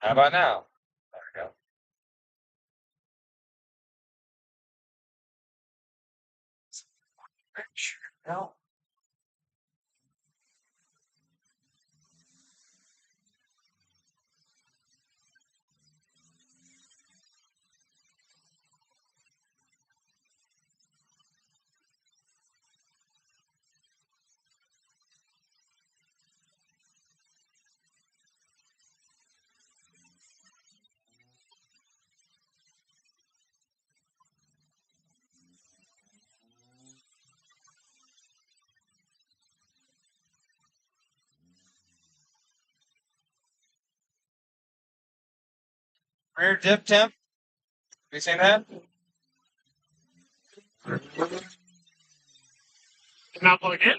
How about now? There we go. No. Rear dip temp. Have you seen that? Not plugged in?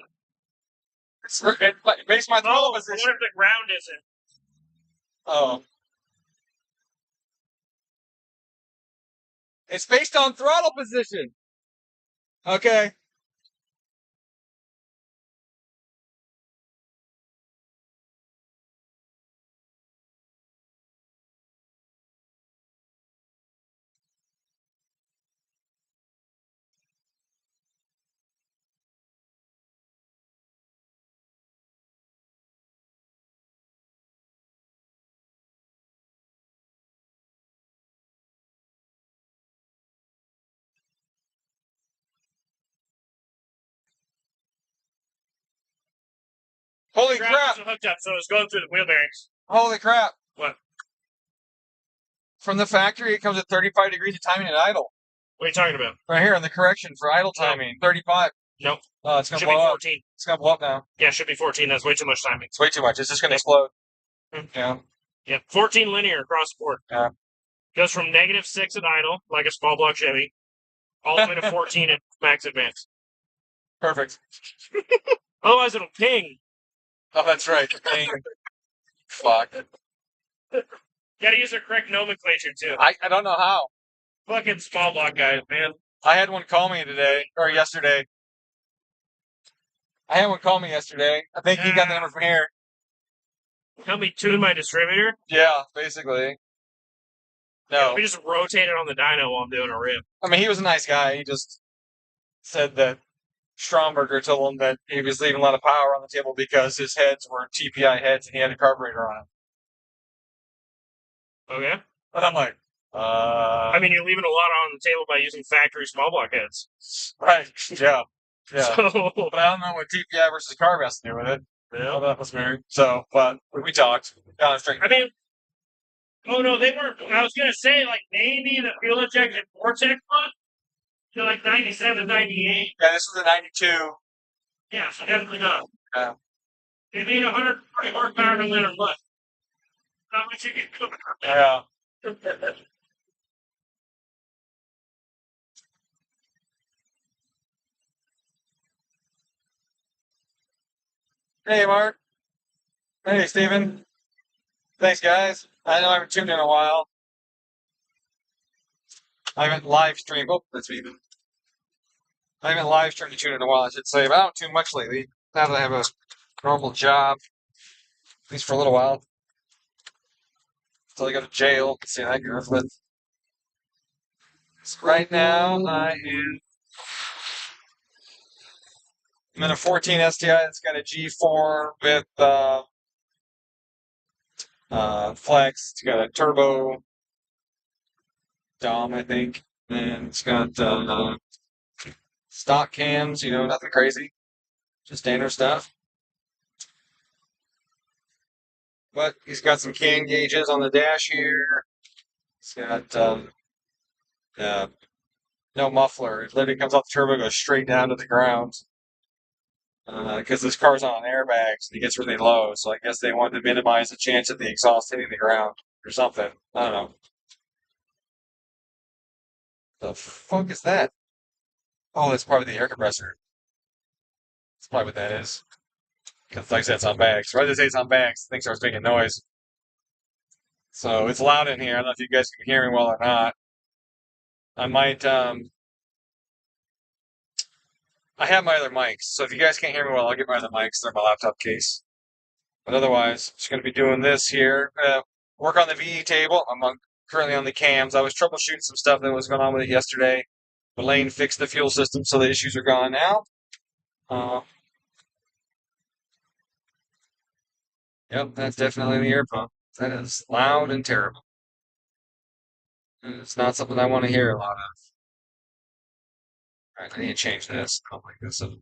It makes my throttle I position. wonder if the ground isn't. Oh. It's based on throttle position. Okay. Holy Ground crap. wasn't hooked up, so it's going through the wheel bearings. Holy crap. What? From the factory, it comes at 35 degrees of timing at idle. What are you talking about? Right here on the correction for idle timing. 35. Nope. Oh, it's going to Should be blow up. 14. It's going to blow up now. Yeah, it should be 14. That's way too much timing. It's way too much. It's just going to explode. Yeah. Yeah, 14 linear across the board. Yeah. Goes from -6 at idle, like a small block Chevy, all the way to 14 at max advance. Perfect. Otherwise, it'll ping. Oh, that's right. Dang. Fuck. Gotta use the correct nomenclature, too. I don't know how. Fucking small block guys, man. I had one call me today, or yesterday. I had one call me yesterday. I think he got the number from here. Help me tune my distributor? Yeah, basically. No. We just rotate it on the dyno while I'm doing a rip. I mean, he was a nice guy. He just said that Stromberger told him that he was leaving a lot of power on the table because his heads were TPI heads and he had a carburetor on them. Okay. And I'm like, I mean, you're leaving a lot on the table by using factory small block heads. Right. Yeah. Yeah. So, But I don't know what TPI versus carb has to do with it. yeah. That was weird. So, but we talked. Down the street. I mean, oh no, they weren't. I was gonna say, like, maybe the fuel injection vortex one to like 97, 98. Yeah, this was a 92. Yeah, so definitely not. Yeah. They made 140 horsepower no matter what. Not much you can cook. Yeah. Hey, Mark. Hey, Steven. Thanks, guys. I know I haven't tuned in a while. I haven't live streamed. Oh, that's me. I haven't live streamed to tune in a while, I should say. But I don't tune much lately. Now that I have a normal job, at least for a little while. Until I go to jail. See how that goes. But right now, I'm in a 14 STI that's got a G4 with flex. It's got a turbo Dom, I think. And it's got stock cams, nothing crazy. Just standard stuff. But he's got some can gauges on the dash here. He's got no muffler. It literally comes off the turbo, goes straight down to the ground. Because this car's on airbags and it gets really low, so I guess they wanted to minimize the chance of the exhaust hitting the ground or something. I don't know. The fuck is that? Oh, that's probably the air compressor. That's probably what that is. Because like I said, it's on bags. Right as I say it's on bags, things starts making noise. So it's loud in here. I don't know if you guys can hear me well or not. I might I have my other mics, so if you guys can't hear me well, I'll get my other mics. They're in my laptop case. But otherwise, just going to be doing this here. work on the VE table. Currently on the cams. I was troubleshooting some stuff that was going on with it yesterday. Elaine fixed the fuel system, so the issues are gone now. Yep, that's definitely the air pump. That is loud and terrible. It's not something I want to hear a lot of. All right, I need to change this. I don't like this. What's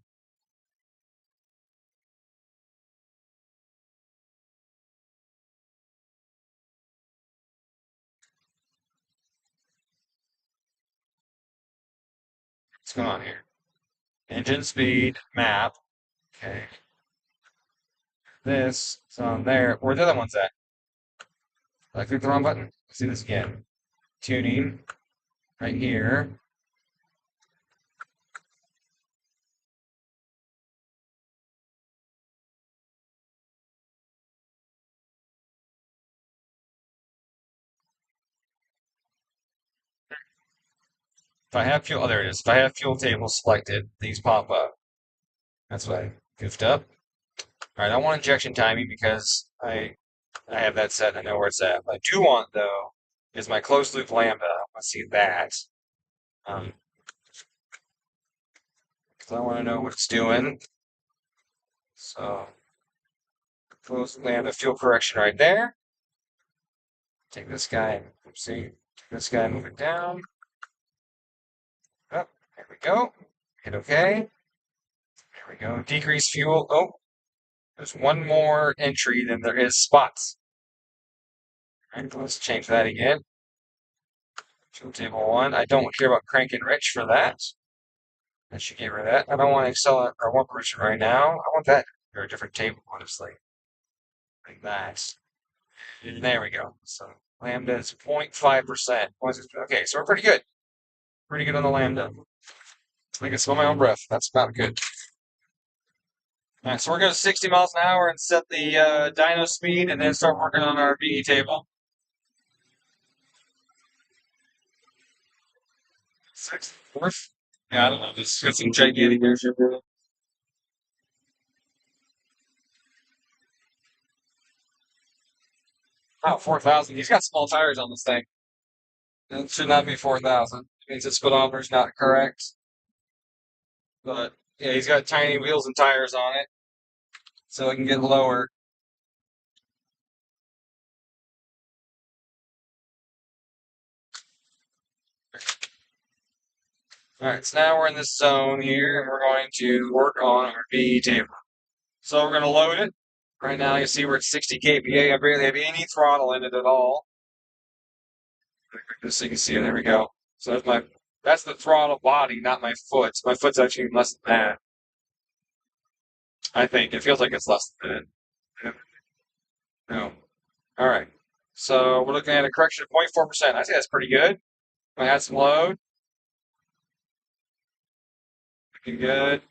going on here? Engine speed, map. Okay. This is on there. Where the other one's at? Did I click the wrong button? Let's do this again. Tuning. Right here. If I have fuel, oh, there it is. If I have fuel table selected, these pop up. That's what I goofed up. All right, I want injection timing because I have that set. I know where it's at. What I do want though is my closed loop lambda. I want to see that. Um, because I want to know what it's doing. So closed loop lambda fuel correction right there. Take this guy. See, take this guy, move it down. Oh, there we go. Hit OK. There we go. Decrease fuel. Oh, there's one more entry than there is spots. All right, let's change that again. Fuel table 1. I don't care about crank and rich for that. I should get rid of that. I don't want Excel or one person right now. I want that or a different table, honestly. Like that. And there we go. So lambda is 0.5%. Okay, so we're pretty good. Pretty good on the lambda. I can smell my own breath. That's about good. All right, so we're going to 60 miles an hour and set the dyno speed and then start working on our VE table. 4th? Yeah, I don't know. This got some gigantic airship. Oh, 4,000. He's got small tires on this thing. It should not be 4,000. It means the speedometer's not correct. But yeah, he's got tiny wheels and tires on it, so it can get lower. All right, so now we're in this zone here, and we're going to work on our VE table. So we're going to load it. Right now, you see we're at 60 kPa. I barely have any throttle in it at all. Just so you can see it. There we go. So that's the throttle body, not my foot. My foot's actually less than that. I think it feels like it's less than that. No. All right. So we're looking at a correction of 0.4%. I think that's pretty good. I had some load. Looking good.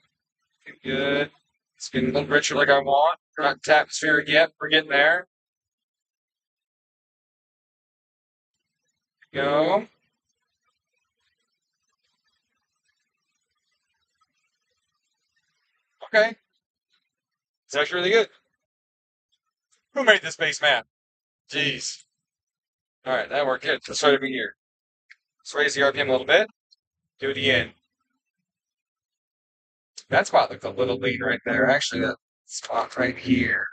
Looking good. It's getting a little richer like I want. We're not to atmospheric yet. We're getting there. Go. Okay. It's actually really good. Who made this base map? Jeez. All right, that worked good. Let's try it over here. Let's raise the RPM a little bit. Do it again. That spot looked a little lean right there. Actually, that spot right here.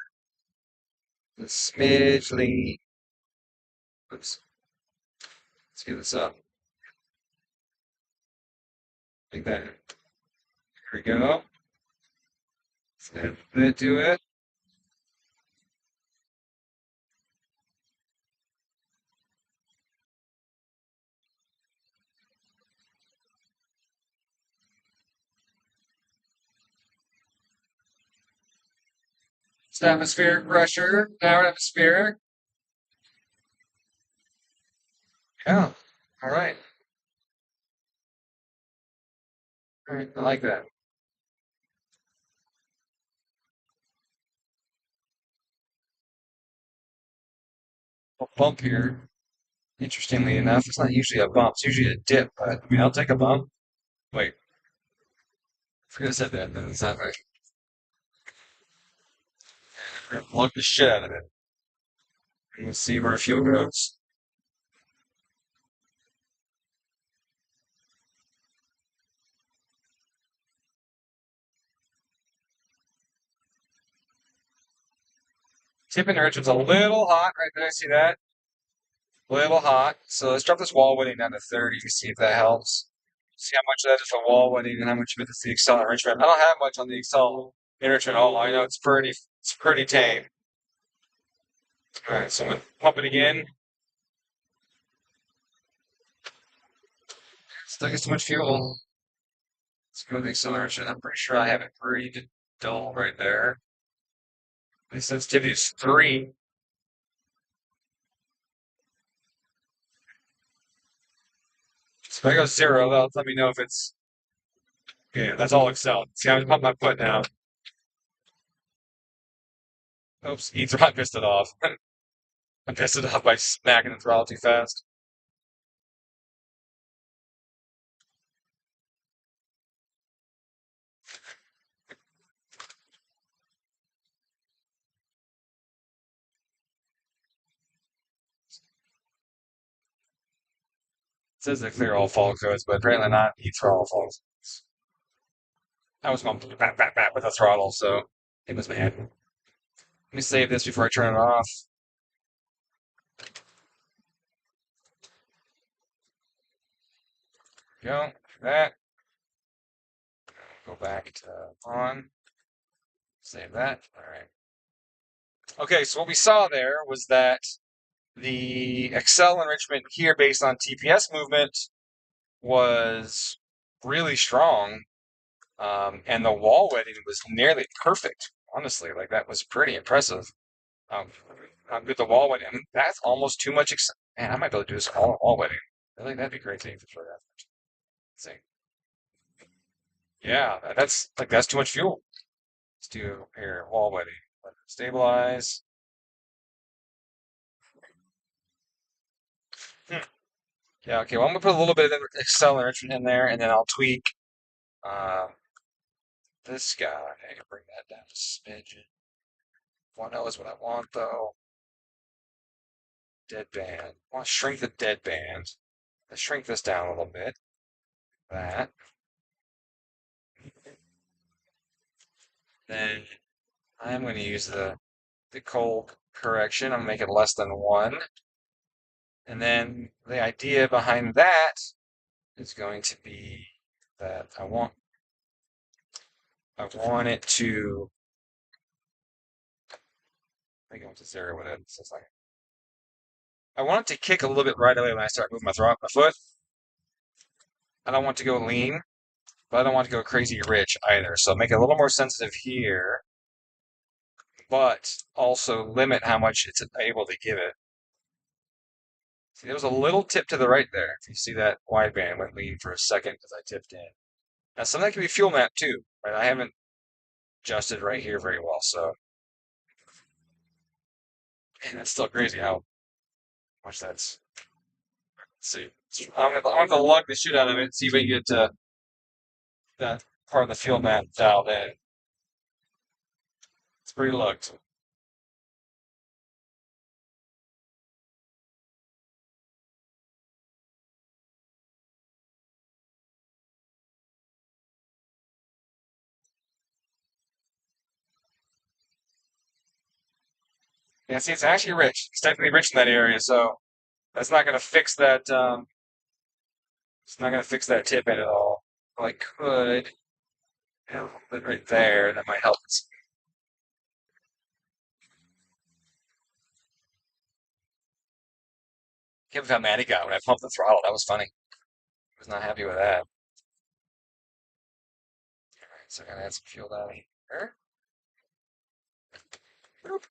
The smidge lean. Oops. Let's get this up. Like that. Here we go. Let's add a bit to it. It's atmospheric pressure. Now we're atmospheric. Yeah. All right. All right. I like that. A bump here. Interestingly enough, it's not usually a bump. It's usually a dip. But I mean, I'll take a bump. Wait. I forgot I said that. That's not right. We're gonna plug the shit out of it. Let's see where fuel goes. Tip enrichment's a little hot right there. See that? A little hot. So let's drop this wall wetting down to 30 to see if that helps. See how much of that is the wall wetting and how much of it is the Excel enrichment. I don't have much on the Excel enrichment. All I know it's pretty tame. All right, so I'm gonna pump it again. Still gets too much fuel. Let's go to the acceleration. I'm pretty sure I have it pretty dull right there. The sensitivity is 3. So if I go 0, that'll let me know if it's okay. That's all Excel. See, I'm pump my foot now. Oops, I pissed it off. I pissed it off by smacking the throttle too fast. It says they clear all fault codes, but apparently not each throttle fault codes. I was going bat with the throttle, so it was bad. Let me save this before I turn it off. Go. That. Go back to on. Save that. All right. Okay, so what we saw there was that the Excel enrichment here based on TPS movement was really strong, and the wall wetting was nearly perfect. Honestly, like that was pretty impressive. Um, how good the wall wetting. I mean, that's almost too much. Man, I might be able to do this all wall wetting. Really, that'd be great to throw that. Let's see. Yeah, that's too much fuel. Let's do here wall wetting. Let it stabilize. Hmm. Yeah, okay. Well, I'm gonna put a little bit of Excel enrichment in there, and then I'll tweak uh, this guy. I can bring that down to smidgen. 1.0 is what I want, though. Deadband. I want to shrink the deadband. Let's shrink this down a little bit. That. Then I'm going to use the cold correction. I'm going to make it less than 1. And then the idea behind that is going to be that I want it to. I go to 0 with it. So it's like I want it to kick a little bit right away when I start moving my foot. I don't want to go lean, but I don't want to go crazy rich either. So make it a little more sensitive here, but also limit how much it's able to give it. See, there was a little tip to the right there. If you see that wideband went lean for a second because I tipped in. Now, some of that can be fuel map too, right? I haven't adjusted right here very well, so man, that's still crazy how much that's. Let's see. I'm gonna lug the shit out of it, see if we can get that part of the fuel map dialed in. It's pretty lugged. Yeah, see, it's actually rich. It's definitely rich in that area, so that's not gonna fix that. It's not gonna fix that tip in at all. Well, I could have a little bit right there. That might help. Can't believe how mad he got when I pumped the throttle. That was funny. He was not happy with that. All right, so I gotta add some fuel down here. Boop.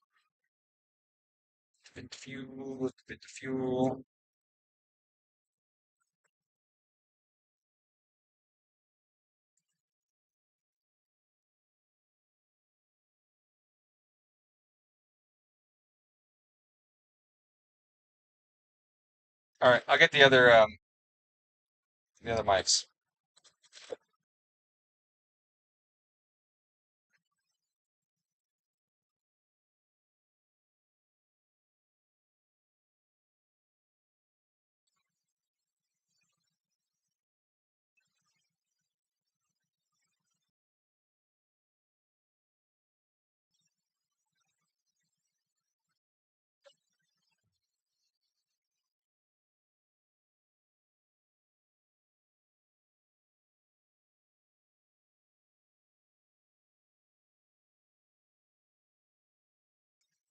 Bit of fuel, bit of fuel. All right, I'll get the other mics.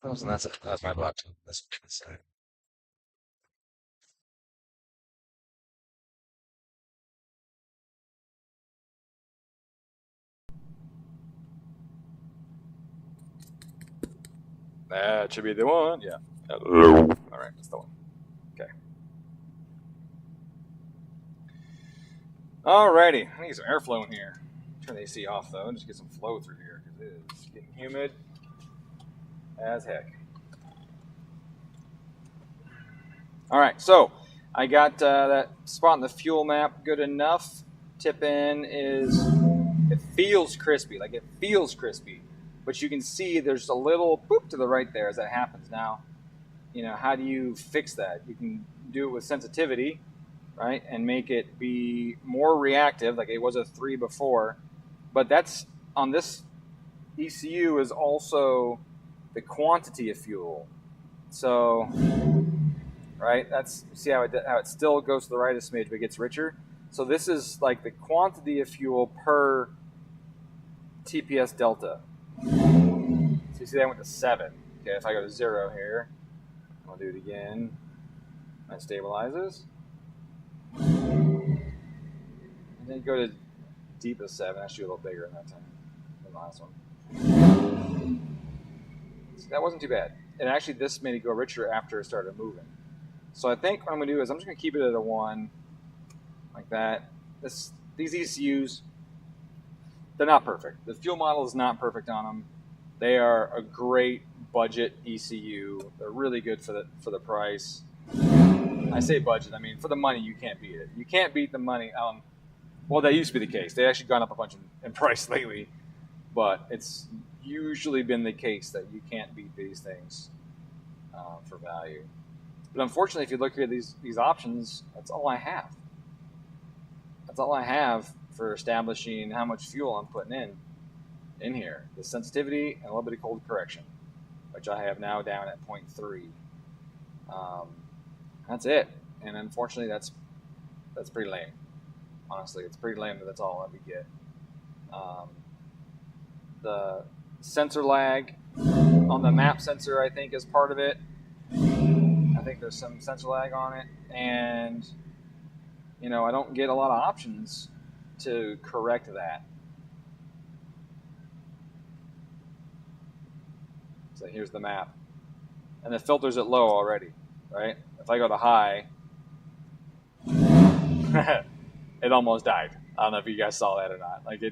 That wasn't that side. That was my block. This side. That should be the one. Yeah. Hello. All right, that's the one. Okay. Alrighty. I need some airflow in here. Turn the AC off though, and just get some flow through here because it is getting humid as heck. All right, so I got that spot in the fuel map good enough. Tip in is, it feels crispy, like it feels crispy, but you can see there's a little boop to the right there as that happens. Now, how do you fix that? You can do it with sensitivity, right, and make it be more reactive, like it was a 3 before, but that's on this ECU is also the quantity of fuel. So, right, see how it still goes to the right a smidge, but it gets richer. So this is like the quantity of fuel per TPS delta. So you see that went to 7. Okay, if I go to 0 here, I'll do it again. That stabilizes. And then go to deep as 7. I should do a little bigger in that time than the last one. So that wasn't too bad. And actually, this made it go richer after it started moving. So I think what I'm going to do is I'm just going to keep it at a 1, like that. These ECUs, they're not perfect. The fuel model is not perfect on them. They are a great budget ECU. They're really good for the price. I say budget, I mean for the money you can't beat it. You can't beat the money. Well, that used to be the case. They actually gone up a bunch in price lately, but it's usually been the case that you can't beat these things for value. But unfortunately, if you look at these options, that's all I have. That's all I have for establishing how much fuel I'm putting in here. The sensitivity and a little bit of cold correction, which I have now down at 0.3. That's it. And unfortunately, that's pretty lame. Honestly, it's pretty lame that that's all that we get. The sensor lag on the map sensor, I think, is part of it. I think there's some sensor lag on it, and I don't get a lot of options to correct that. So here's the map, and the filter's at low already, right? If I go to high, it almost died. I don't know if you guys saw that or not. Like you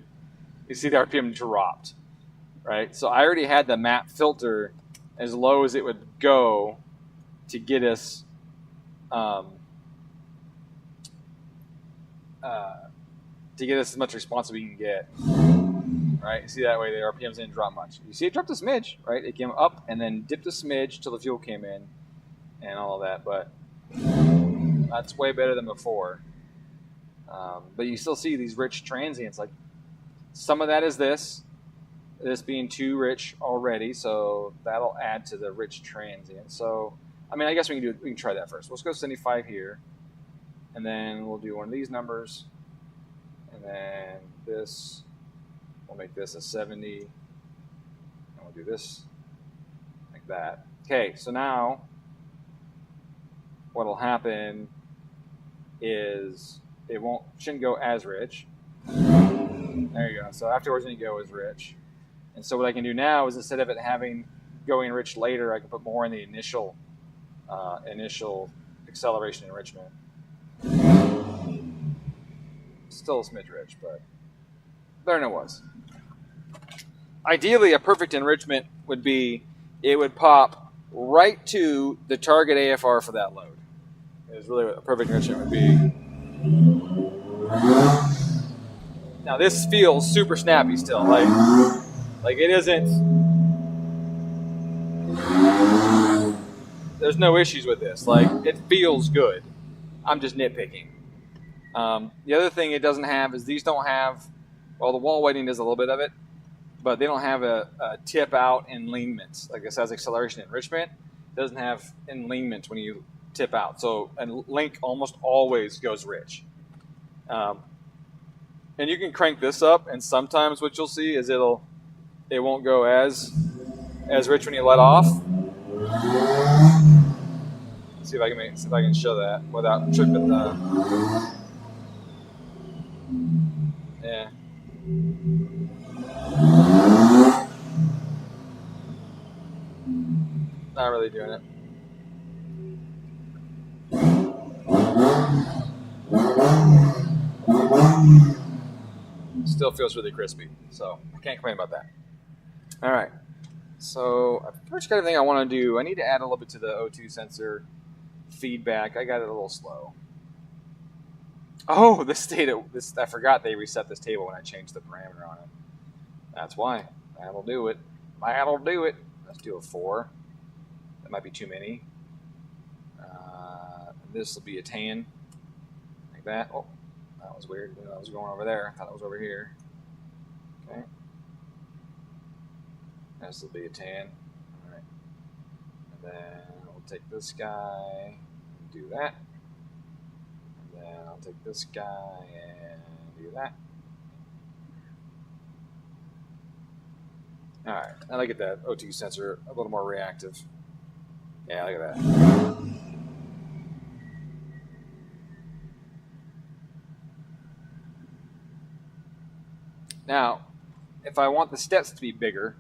see the RPM dropped, right? So I already had the map filter as low as it would go to get us as much response as we can get, right? See, that way the RPMs didn't drop much. You see it dropped a smidge, right? It came up and then dipped a smidge till the fuel came in and all of that, but that's way better than before. But you still see these rich transients. Like some of that is this being too rich already, so that'll add to the rich transient. So I mean, I guess we can try that first. Let's go 75 here, and then we'll do one of these numbers, and then this. We'll make this a 70, and we'll do this like that. Okay, so now what'll happen is it shouldn't go as rich. There you go. So afterwards, when you go as rich, and so what I can do now is instead of it going rich later, I can put more in the initial acceleration enrichment. Still a smidge rich, but better than it was. Ideally, a perfect enrichment would be it would pop right to the target AFR for that load. Is really what a perfect enrichment would be. Now this feels super snappy still, like it isn't. There's no issues with this. Like it feels good. I'm just nitpicking. The other thing it doesn't have is these don't have. Well, the wall weighting does a little bit of it, but they don't have a tip out enleanment. Like this has acceleration enrichment. It doesn't have enleanment when you tip out. So a link almost always goes rich. And you can crank this up, and sometimes what you'll see is it won't go as rich when you let off. See if I can show that without tripping the. Yeah. Not really doing it. Still feels really crispy, so I can't complain about that. All right. So I've pretty much got everything I want to do. I need to add a little bit to the O2 sensor feedback. I got it a little slow. Oh, I forgot they reset this table when I changed the parameter on it. That's why. That'll do it. That'll do it. Let's do a 4. That might be too many. This will be a 10. Like that. Oh, that was weird. I was going over there. I thought it was over here. Okay. This will be a 10. All right. And then we'll take this guy and do that. And then I'll take this guy and do that. All right. I like that O2 sensor a little more reactive. Yeah, look at that. Now, if I want the steps to be bigger,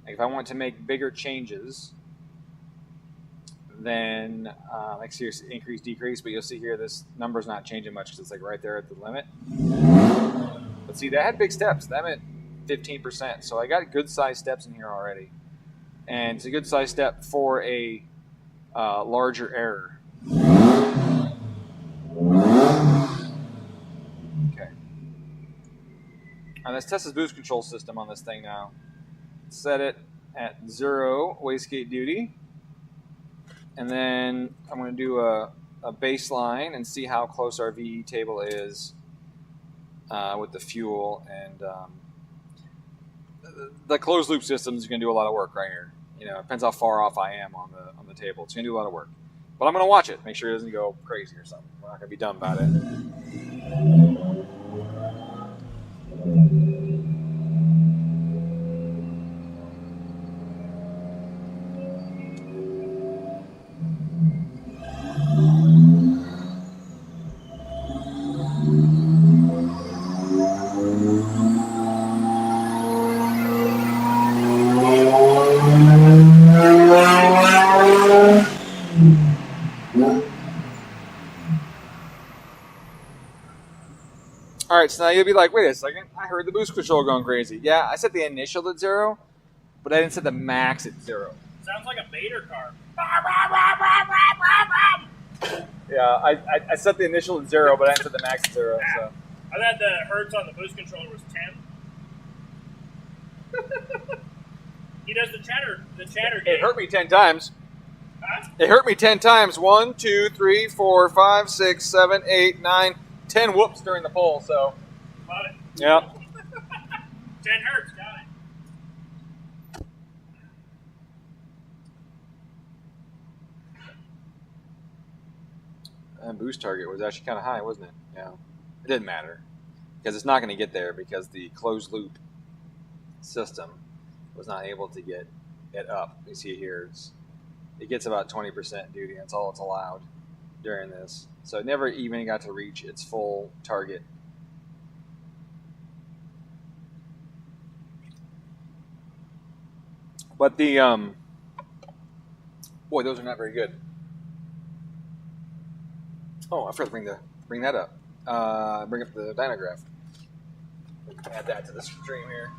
like if I want to make bigger changes, then like seriously increase, decrease, but you'll see here this number's not changing much because it's like right there at the limit. But see, that had big steps. That meant 15%. So I got good size steps in here already. And it's a good size step for a larger error. Okay. Let's test this boost control system on this thing now. Set it at 0 wastegate duty. And then I'm going to do a baseline and see how close our VE table is with the fuel. And the closed loop system is going to do a lot of work right here. You know, it depends how far off I am on the table. It's going to do a lot of work. But I'm going to watch it, make sure it doesn't go crazy or something. We're not going to be dumb about it. All right, so now you'll be like, wait a second, I heard the boost control going crazy. Yeah, I set the initial at 0, but I didn't set the max at 0. Sounds like a Bader car. Yeah, I set the initial at 0, but I didn't set the max at 0. So. I thought the hertz on the boost controller was 10. He does the chatter game. It hurt me 10 times. Huh? It hurt me 10 times. 1, 2, 3, 4, 5, 6, 7, 8, 9, 10 whoops during the poll. So. Love it. Yeah. 10 hertz, got it. And boost target was actually kind of high, wasn't it? Yeah. It didn't matter because it's not going to get there because the closed loop system was not able to get it up. You see here, it gets about 20% duty. That's all it's allowed during this. So it never even got to reach its full target. But the boy, those are not very good. Oh, I forgot to bring that up. Bring up the dynograph. Add that to the stream here.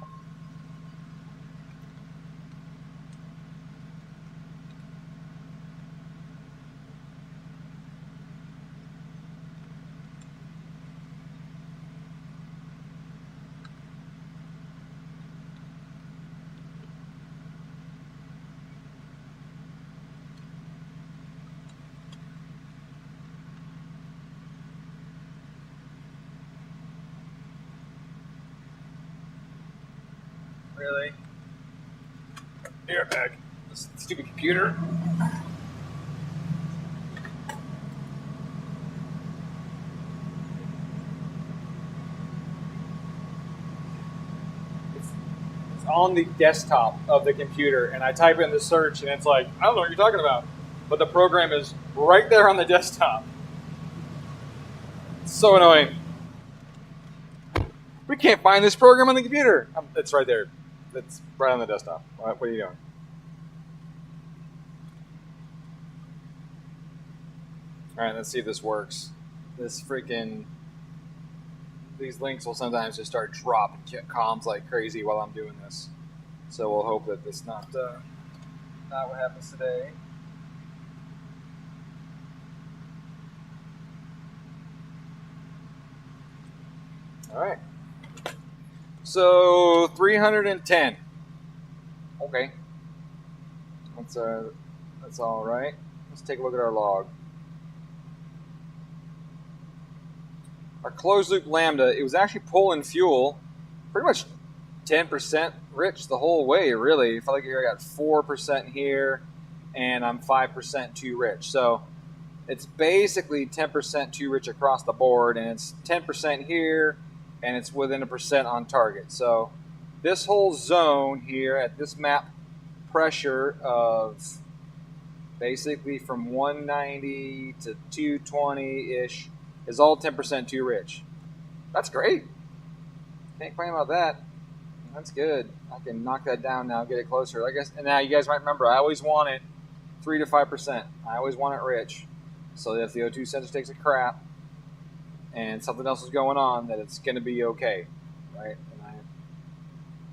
Really? Here, back. This stupid computer. It's on the desktop of the computer, and I type in the search, and it's like, I don't know what you're talking about. But the program is right there on the desktop. It's so annoying. We can't find this program on the computer. It's right there. It's right on the desktop. What are you doing? All right, let's see if this works. These links will sometimes just start dropping comms like crazy while I'm doing this. So we'll hope that it's not what happens today. All right. So 310. Okay. That's all right. Let's take a look at our log. Our closed loop lambda, it was actually pulling fuel pretty much 10% rich the whole way, really. If I look here, I got 4% here, and I'm 5% too rich. So it's basically 10% too rich across the board, and it's 10% here, and it's within 1% on target. So this whole zone here at this map pressure of basically from 190 to 220-ish is all 10% too rich. That's great. Can't complain about that. That's good. I can knock that down now, get it closer. I guess, and now you guys might remember, I always want it 3 to 5%. I always want it rich, so that if the O2 sensor takes a crap and something else is going on, that it's going to be okay, right? And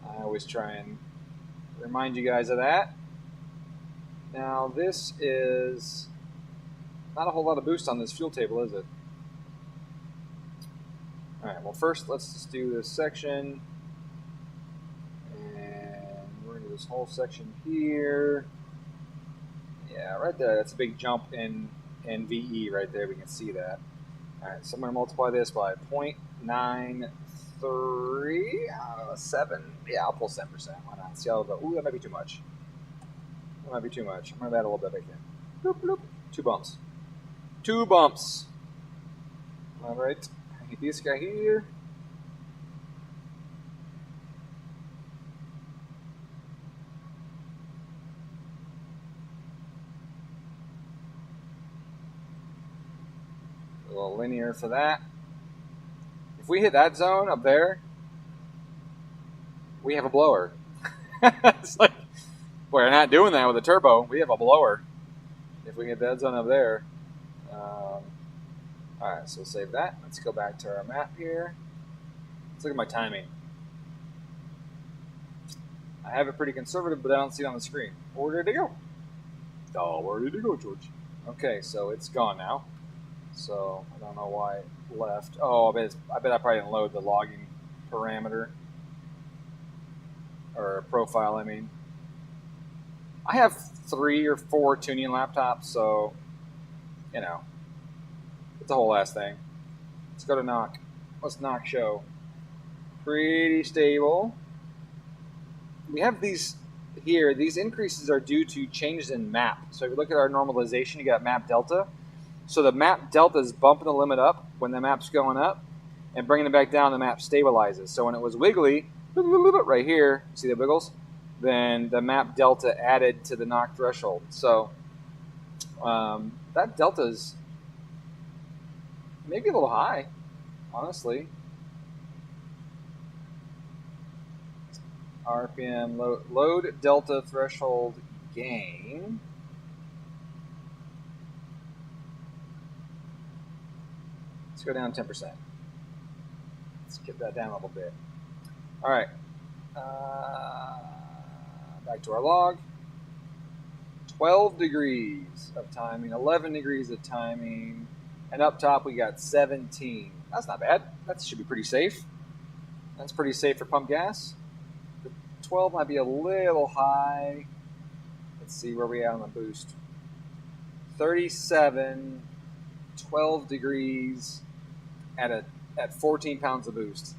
I always try and remind you guys of that. Now this is not a whole lot of boost on this fuel table, is it? All right, well first let's just do this section, and we're going to do this whole section here. Yeah, right there, that's a big jump in VE right there, we can see that. All right, so I'm going to multiply this by 0.93, 7, yeah, I'll pull 7%, why not? See how it goes. Ooh, that might be too much. That might be too much. I'm going to add a little bit back in. Bloop, bloop. 2 bumps. 2 bumps. All right. Get this guy here. A little linear for that. If we hit that zone up there, we have a blower. It's like, we're not doing that with a turbo. We have a blower. If we get that zone up there. All right, so we'll save that. Let's go back to our map here. Let's look at my timing. I have it pretty conservative, but I don't see it on the screen. Where did it go? Oh, where did it go, George? Okay, so it's gone now. So I don't know why it left. Oh, I bet I probably didn't load the logging parameter. Or profile, I mean. I have 3 or 4 tuning laptops, so, you know. It's a whole ass thing. Let's go to knock. Let's knock show. Pretty stable. We have these here. These increases are due to changes in map. So if you look at our normalization, you got map delta. So the map delta is bumping the limit up when the map's going up, and bringing it back down, the map stabilizes. So when it was wiggly, right here, see the wiggles? Then the map delta added to the knock threshold. So that delta is maybe a little high, honestly. RPM load delta threshold gain. Let's go down 10%. Let's get that down a little bit. All right. Back to our log. 12 degrees of timing, 11 degrees of timing. And up top, we got 17. That's not bad. That should be pretty safe. That's pretty safe for pump gas. The 12 might be a little high. Let's see where we are on the boost. 37, 12 degrees at 14 pounds of boost.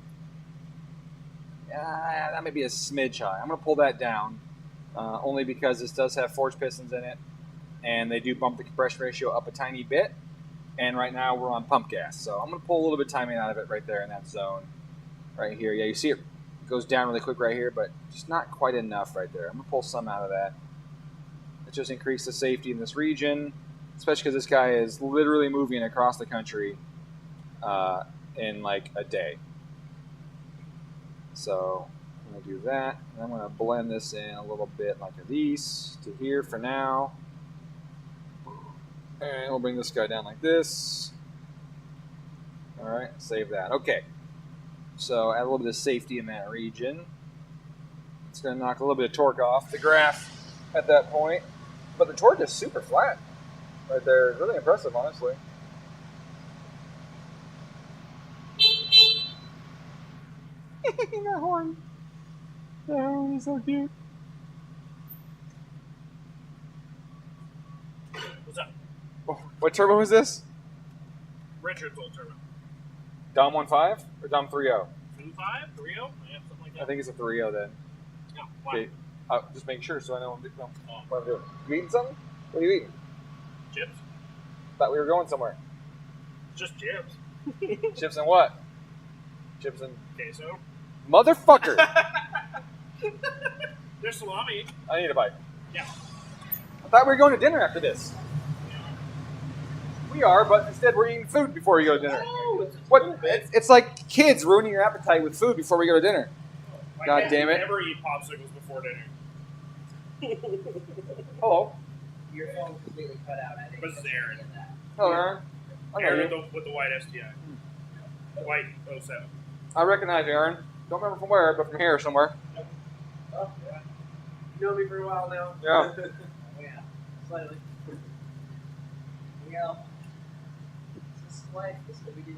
Yeah, that may be a smidge high. I'm going to pull that down, only because this does have forged pistons in it, and they do bump the compression ratio up a tiny bit. And right now we're on pump gas, so I'm going to pull a little bit of timing out of it right there in that zone, right here. Yeah, you see it It goes down really quick right here, but just not quite enough right there. I'm going to pull some out of that. It just increased the safety in this region, especially because this guy is literally moving across the country in like a day. So I'm going to do that, and I'm going to blend this in a little bit like these to here for now. And we'll bring this guy down like this. All right, save that. Okay, so add a little bit of safety in that region. It's going to knock a little bit of torque off the graph at that point. But the torque is super flat right there. It's really impressive, honestly. That horn. That horn is so cute. What's up? Oh, what turbo is this? Richard's old turbo. Dom 1.5 or Dom 3.0? 2.5? 3.0? Yeah, something like that. I think it's a 3.0 then. No, why? Okay. Just make sure so I know what I'm Oh, doing. You eating something? What are you eating? chips? Thought we were going somewhere. Just chips. Chips and what? Chips and Queso. motherfucker. There's salami. I need a bite. Yeah. I thought we were going to dinner after this. We are, but instead we're eating food before we go to dinner. Oh, What? It's like kids ruining your appetite with food before we go to dinner. My God kids damn it. never eat popsicles before dinner. Hello. Your phone completely cut out. I think. This is Aaron. Hello, Aaron. I know Aaron you. with the white STI. White 07. I recognize you, Aaron. Don't remember from where, but from here somewhere. Oh, yeah. You know me for a while now. Yeah. Oh, yeah. Slightly. You know, this is life. This is what we do.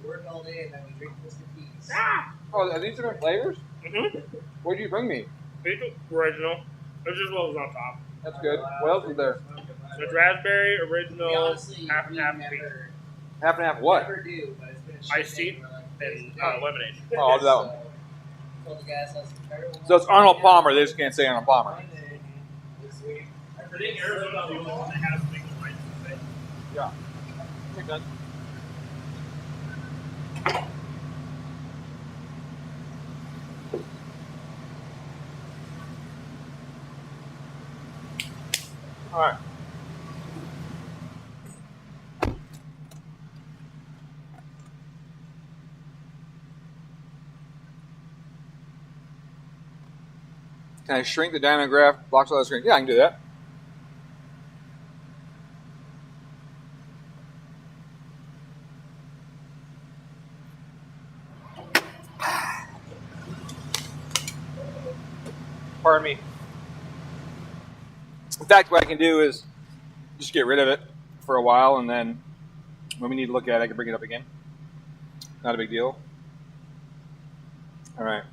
Work all day and then we drink Mr. Peas. Ah! Oh, are these different flavors? Mm-hmm. What did you bring me? It's original. It's just what was on top. That's good. What else is there? So it's raspberry, We original, honestly, half and we half never, Half and half what? never do, but it's been a shit Iced day tea for like and days today. lemonade. Oh, I'll do that one. So, told the guys that's terrible. So it's Arnold Palmer. They just can't say Arnold Palmer. This week. I think Arizona's the only one that has single white today. Yeah. Makes sense. All right. Can I shrink the dynograph blocks on the screen? Yeah, I can do that. Pardon me. In fact, what I can do is just get rid of it for a while, and then when we need to look at it, I can bring it up again. Not a big deal. All right.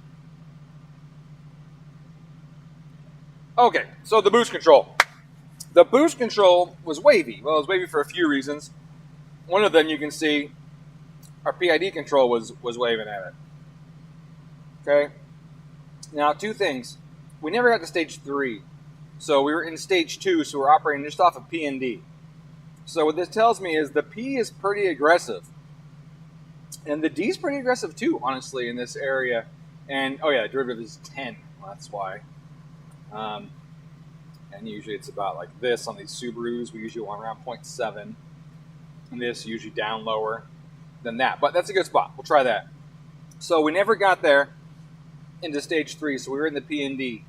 Okay, so the boost control. The boost control was wavy. Well, it was wavy for a few reasons. One of them, you can see, our PID control was waving at it. Okay. Now, two things. We never got to stage 3. So we were in stage 2, so we're operating just off of P and D. So what this tells me is the P is pretty aggressive. And the D is pretty aggressive too, honestly, in this area. And, oh yeah, derivative is 10. Well, that's why. And usually it's about like this on these Subarus. We usually want around 0.7. And this usually down lower than that. But that's a good spot. We'll try that. So we never got there into stage 3, so we were in the P and D.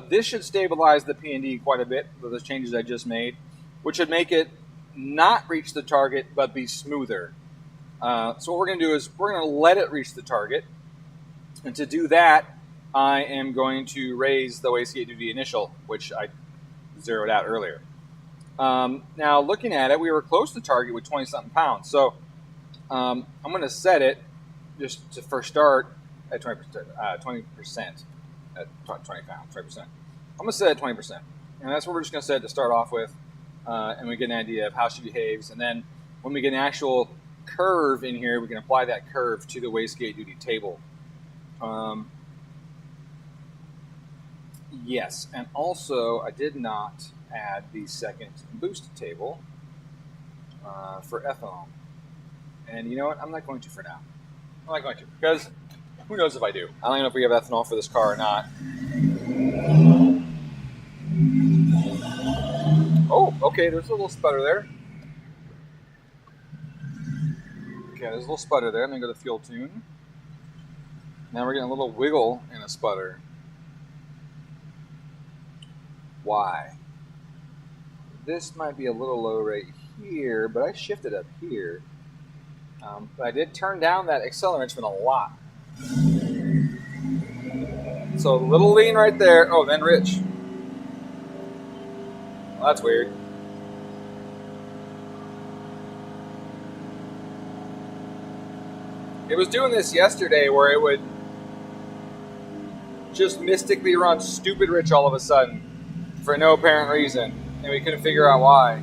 This should stabilize the P and D quite a bit with those changes I just made, which should make it not reach the target but be smoother. So what we're going to do is we're going to let it reach the target. And to do that, I am going to raise the wastegate duty initial, which I zeroed out earlier. Now, looking at it, we were close to target with 20-something pounds. So I'm going to set it just to first start at 20%, 20% at 20 pounds, 20%. I'm going to set it at 20%. And that's what we're just going to set it to start off with. And we get an idea of how she behaves. And then when we get an actual curve in here, we can apply that curve to the wastegate duty table. Yes, and also I did not add the second boost table for ethanol. And you know what? I'm not going to for now. I'm not going to because Who knows if I do? I don't even know if we have ethanol for this car or not. Oh, okay, there's a little sputter there. Okay, there's a little sputter there. I'm going to go to fuel tune. Now we're getting a little wiggle in a sputter. Why? This might be a little low right here, but I shifted up here. But I did turn down that accelerant a lot. So a little lean right there. Oh, then rich. Well, that's weird. It was doing this yesterday where it would just mystically run stupid rich all of a sudden for no apparent reason, and we couldn't figure out why.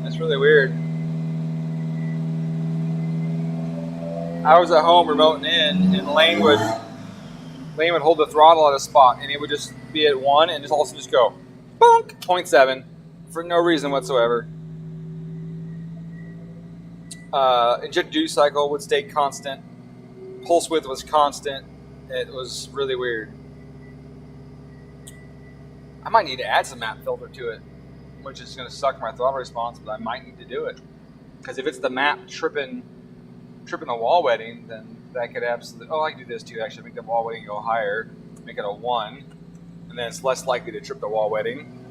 That's really weird. I was at home remoting in, and Lane would hold the throttle at a spot, and it would just be at 1 and just also just go bonk 0.7 for no reason whatsoever. Injector duty cycle would stay constant. Pulse width was constant. It was really weird. I might need to add some map filter to it, which is going to suck my throttle response, but I might need to do it. Because if it's the map tripping the wall wetting, then that could absolutely... Oh, I can do this too, actually. Make the wall wetting go higher. Make it a 1. And then it's less likely to trip the wall wetting.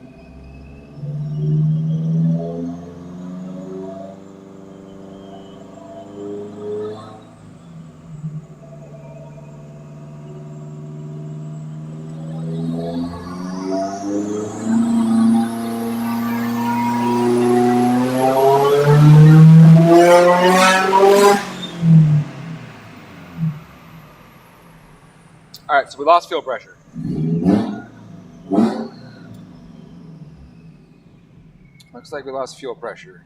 All right, so we lost fuel pressure. Looks like we lost fuel pressure.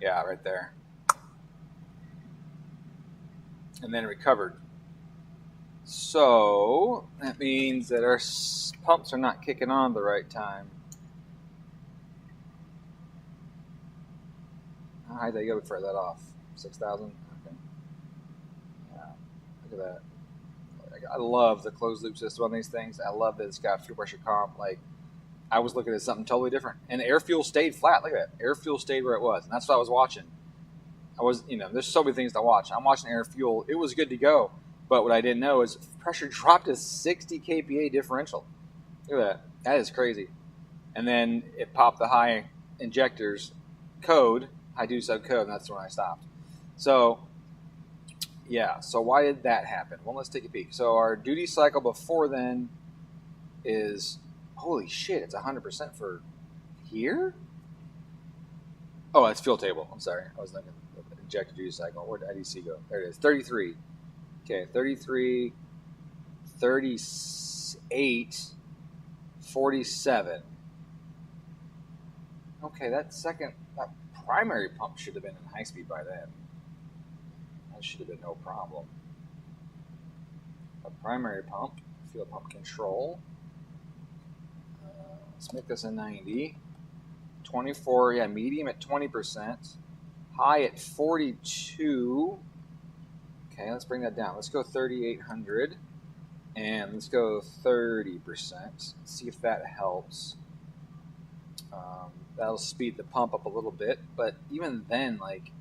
Yeah, right there. And then it recovered. So that means that our pumps are not kicking on at the right time. How high did I go before I let off? 6,000? Okay. Yeah, look at that. I love the closed loop system on these things. I love that it's got fuel pressure comp. Like, I was looking at something totally different. And air fuel stayed flat. Look at that. Air fuel stayed where it was. And that's what I was watching. There's so many things to watch. I'm watching air fuel. It was good to go. But what I didn't know is pressure dropped to 60 kPa differential. Look at that. That is crazy. And then it popped the high injectors code, high duty sub code, and that's when I stopped. So, yeah. So why did that happen? Well, let's take a peek. So our duty cycle before then is, holy shit, it's 100% for here? Oh, that's fuel table. I'm sorry. I was looking at the injector duty cycle. Where did IDC go? There it is. 33. Okay, 33, 38, 47. Okay, that primary pump should have been in high speed by then. That should have been no problem. A primary pump, fuel pump control. Let's make this a 90. 24, yeah, medium at 20%. High at 42. Okay, let's bring that down. Let's go 3,800. And let's go 30%. Let's see if that helps. That'll speed the pump up a little bit. But even then, like,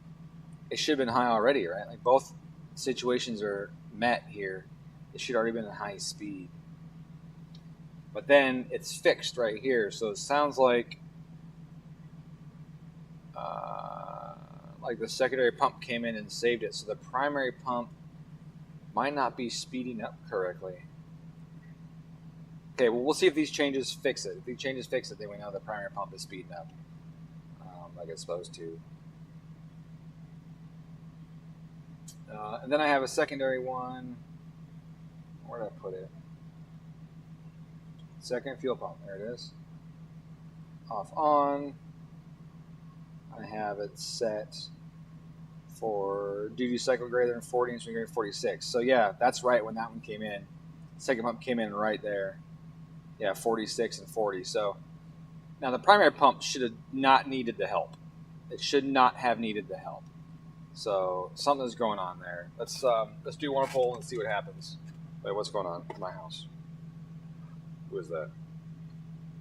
it should have been high already, right? Like, both situations are met here. It should already been at high speed. But then it's fixed right here. So it sounds like the secondary pump came in and saved it. So the primary pump might not be speeding up correctly. Okay, well, we'll see if these changes fix it. If these changes fix it, then we know the primary pump is speeding up like it's supposed to. And then I have a secondary one. Where did I put it? Second fuel pump. There it is. Off on. I have it set for duty cycle greater than 40 and swing greater than 46. So yeah, that's right when that one came in. Second pump came in right there. Yeah, 46 and 40. So now the primary pump should have not needed the help. It should not have needed the help. So something's going on there. Let's do one poll and see what happens. Wait, what's going on in my house? Who is that?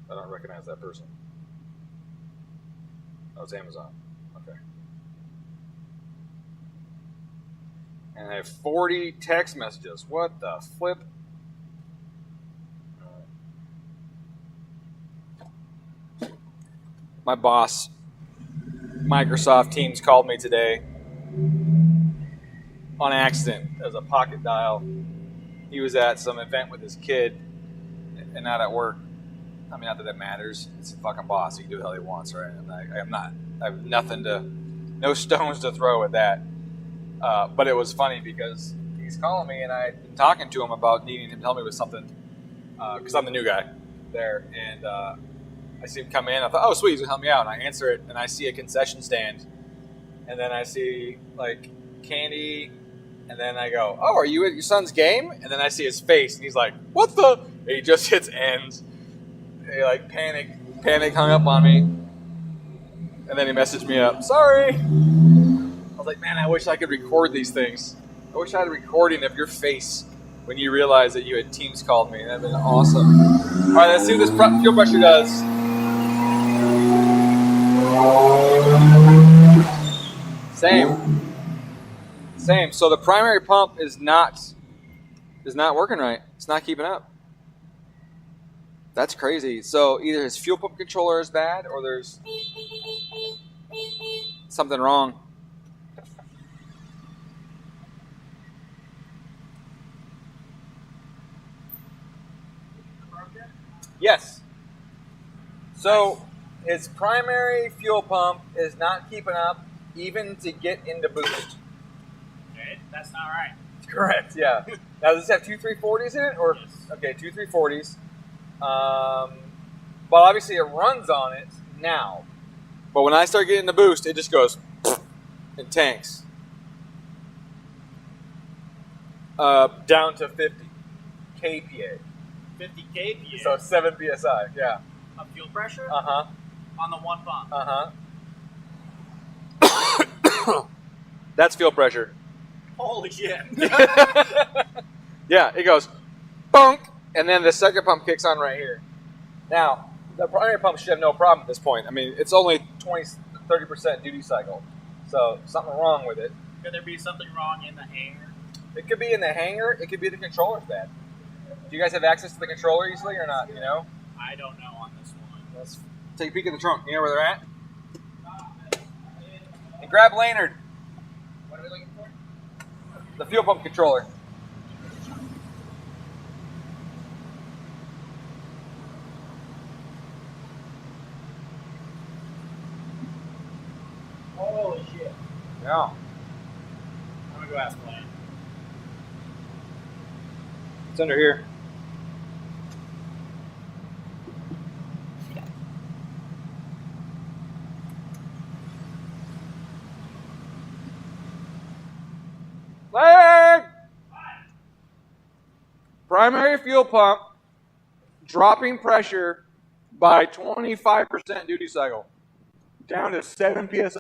I don't recognize that person. Oh, it's Amazon. Okay. And I have 40 text messages. What the flip? My boss, Microsoft Teams, called me today on accident as a pocket dial. He was at some event with his kid and not at work. I mean, not that that matters. It's a fucking boss. He can do the hell he wants, right? I have nothing no stones to throw at that. But it was funny because he's calling me and I had been talking to him about needing him to help me with something because I'm the new guy there. And I see him come in. I thought, oh, sweet, he's going to help me out. And I answer it and I see a concession stand. And then I see like candy. And then I go, oh, are you at your son's game? And then I see his face and he's like, what the? And he just hits end. He like panic hung up on me. And then he messaged me up. Sorry. I was like, man, I wish I could record these things. I wish I had a recording of your face when you realized that you had Teams called me. That'd been awesome. All right, let's see what this fuel pressure does. Same. So the primary pump is not working right. It's not keeping up. That's crazy. So either his fuel pump controller is bad or there's something wrong. Yes. So his primary fuel pump is not keeping up even to get into boost. Okay, that's not right. Correct, yeah. Now, does this have two 340s in it? Or Yes. Okay, two 340s. But obviously it runs on it now. But when I start getting the boost, it just goes and tanks. Down to 50 kPa. 50 kPa So 7 psi, yeah. of fuel pressure Uh-huh. on the one pump. Uh-huh. That's fuel pressure. Holy shit. Yeah, it goes bonk, and then the second pump kicks on right here. Now, the primary pump should have no problem at this point. I mean, it's only 20-30% duty cycle, so something wrong with it. Could there be something wrong in the hanger? It could be in the hanger. It could be the controller's bad. Do you guys have access to the controller easily or not? You know? I don't know on this one. Let's take a peek in the trunk. You know where they're at? And grab Laynard. What are we looking for? The fuel pump controller. Holy shit. Yeah. I'm gonna go ask Lane. It's under here. Leg! Primary fuel pump dropping pressure by 25% duty cycle, down to 7 psi.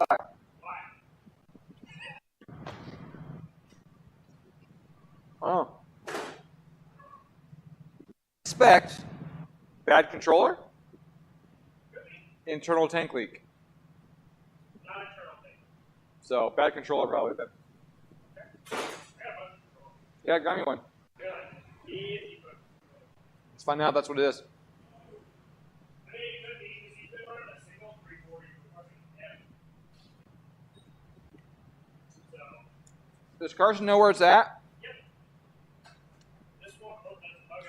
Oh. Expect bad controller, internal tank leak. Not internal thing. So bad controller probably. But yeah, got me one. Good. Easy. Let's find out if that's what it is. I mean, it could be because he's been running a single 340 So, Does Carson know where it's at? yep. This one, oh, that's a bug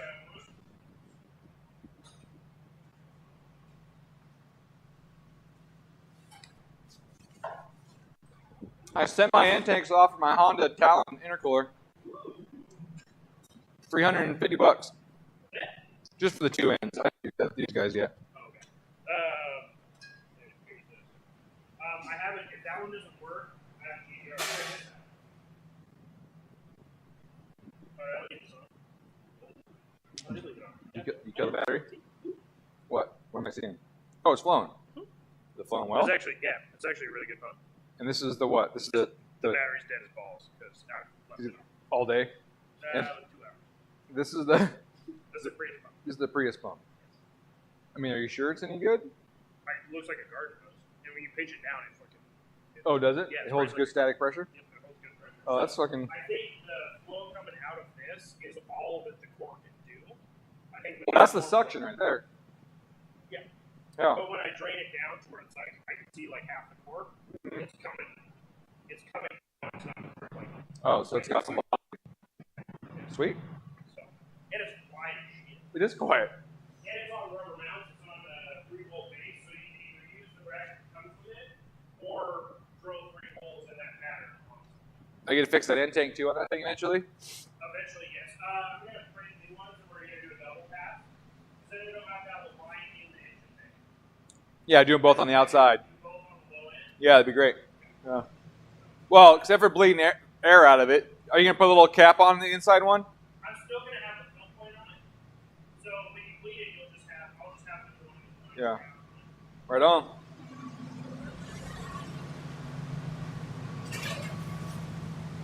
out. I sent my intakes off for my Honda Talon intercooler. $350. Just for the two ends. I haven't used that for these guys yet. Okay. I haven't, if that one doesn't work, I have to try this out. Alright, I'll leave this on. I'll just leave it on. You kill the battery? What? What am I seeing? Oh, it's flowing. Is it flowing well? It's actually a really good phone. And this is the what? This is the The battery's dead as balls because all day. 2 hours. This is the This is a Prius pump. this is the Prius pump. I mean, are you sure it's any good? It looks like a garden hose. And when you pinch it down, it's fucking. Oh, does it? Yeah, It holds good static pressure. Yep, it holds good pressure. Oh, that's fucking. I think the flow coming out of this is all that the core can do. I think That's the suction right there. Yeah. Yeah. But when I drain it down to where it's like I can see like half the core, it's coming. It's coming. It's not like, Oh, so it's got some. Sweet. so, and it's quiet as shit. It is quiet. And it's on rubber mounts. It's on a 3-volt base, so you can either use the rack that comes with it or drill 3 holes in that pattern. I get to fix that end tank too on that thing eventually. Eventually, yes. I'm going to print new ones, and we're going to do a double pass. So then we don't have to have a line in the engine bay. Yeah, do them both on the outside. Do both on the low end. Yeah, that'd be great. Yeah. Well, except for bleeding air out of it. Are you gonna put a little cap on the inside one? I'm still going to have a fill point on it. So when you bleed it, I'll just have the one. Yeah. Right on.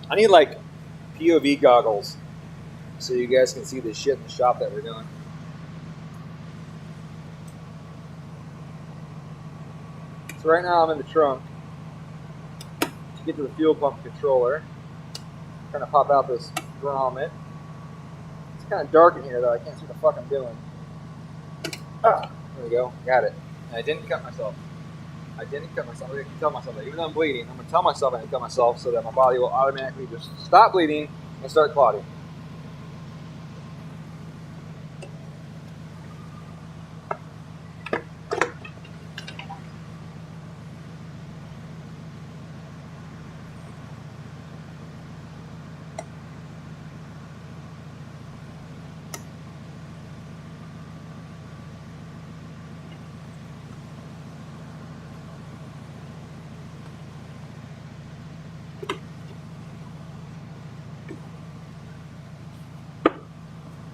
I need like POV goggles so you guys can see the shit in the shop that we're doing. So right now I'm in the trunk to get to the fuel pump controller. Trying to pop out this grommet. It's kind of dark in here though. I can't see what the fuck I'm doing. Ah, there we go. Got it. And I didn't cut myself. I didn't cut myself. I didn't tell myself that. Even though I'm bleeding, I'm going to tell myself I didn't cut myself so that my body will automatically just stop bleeding and start clotting.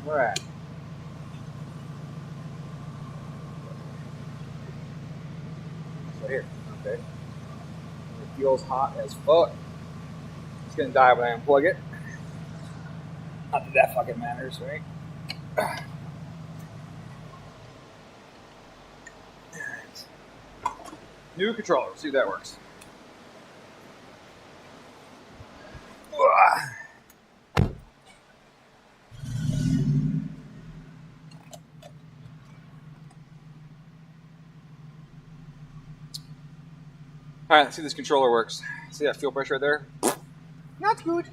All right. Right here. Okay. It feels hot as fuck. It's gonna die when I unplug it. Not that that fucking matters, right? New controller. See if that works. All right, let's see if this controller works. See that fuel pressure right there? Not good.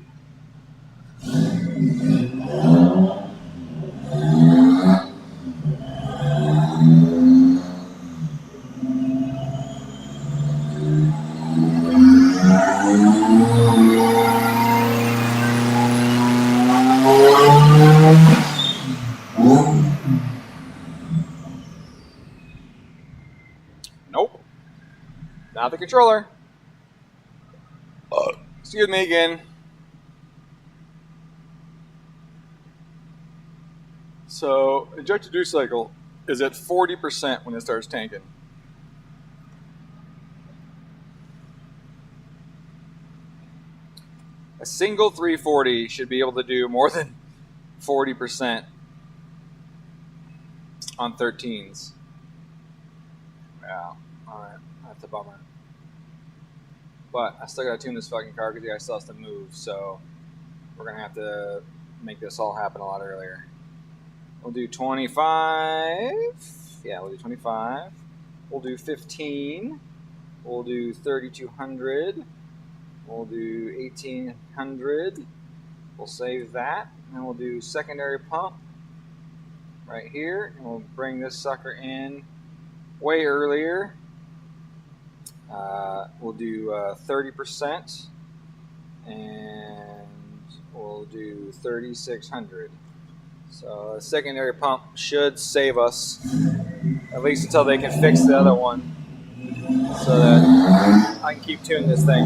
Nope. Not the controller. Excuse me again. So, injector dew cycle is at 40% when it starts tanking. A single 340 should be able to do more than 40% on 13s. Yeah, alright, that's a bummer. But I still gotta tune this fucking car because the guy still has to move, so we're gonna have to make this all happen a lot earlier. We'll do 25. Yeah, we'll do 25. We'll do 15. We'll do 3,200. We'll do 1,800. We'll save that. And we'll do secondary pump right here. And we'll bring this sucker in way earlier. We'll do 30%. And we'll do 3,600. So the secondary pump should save us, at least until they can fix the other one, so that I can keep tuning this thing.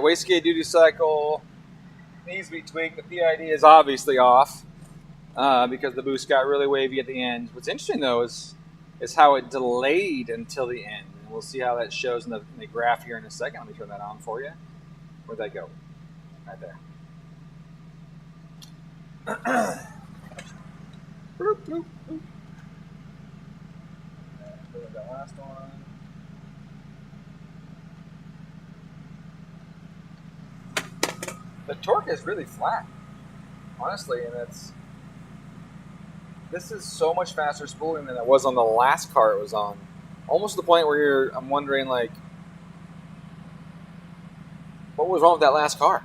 wastegate duty cycle needs to be tweaked. The PID is obviously off because the boost got really wavy at the end. What's interesting though is how it delayed until the end. And we'll see how that shows in the graph here in a second. Let me turn that on for you. Where'd that go? Right there. Bloop, bloop, bloop. And that last one. The torque is really flat, honestly, and this is so much faster spooling than it was on the last car it was on. Almost to the point where I'm wondering, like, what was wrong with that last car?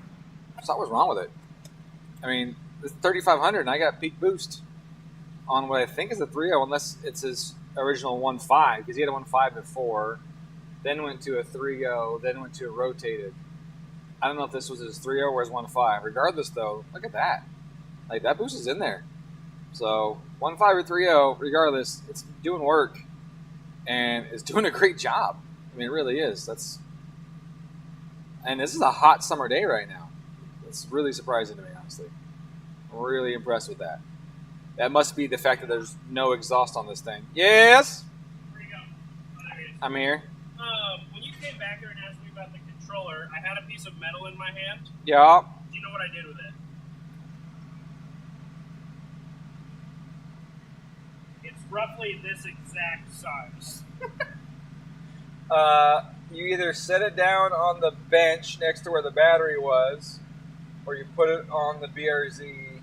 What was wrong with it? I mean, it's 3500 and I got peak boost on what I think is a 3.0, unless it's his original 1.5, because he had a 1.5 before, then went to a 3.0, then went to a rotated. I don't know if this was his 3.0 or his 1.5. Regardless, though, look at that. Like, that boost is in there. So, 1.5 or 3.0, regardless, it's doing work. And it's doing a great job. I mean, it really is. And this is a hot summer day right now. It's really surprising to me, honestly. I'm really impressed with that. That must be the fact that there's no exhaust on this thing. Yes? Where you go? Oh, there he is. I'm here. When you came back here and asked me about the controller, I had a piece of metal in my hand. Yeah. Do you know what I did with it? It's roughly this exact size. You either set it down on the bench next to where the battery was, or you put it on the BRZ,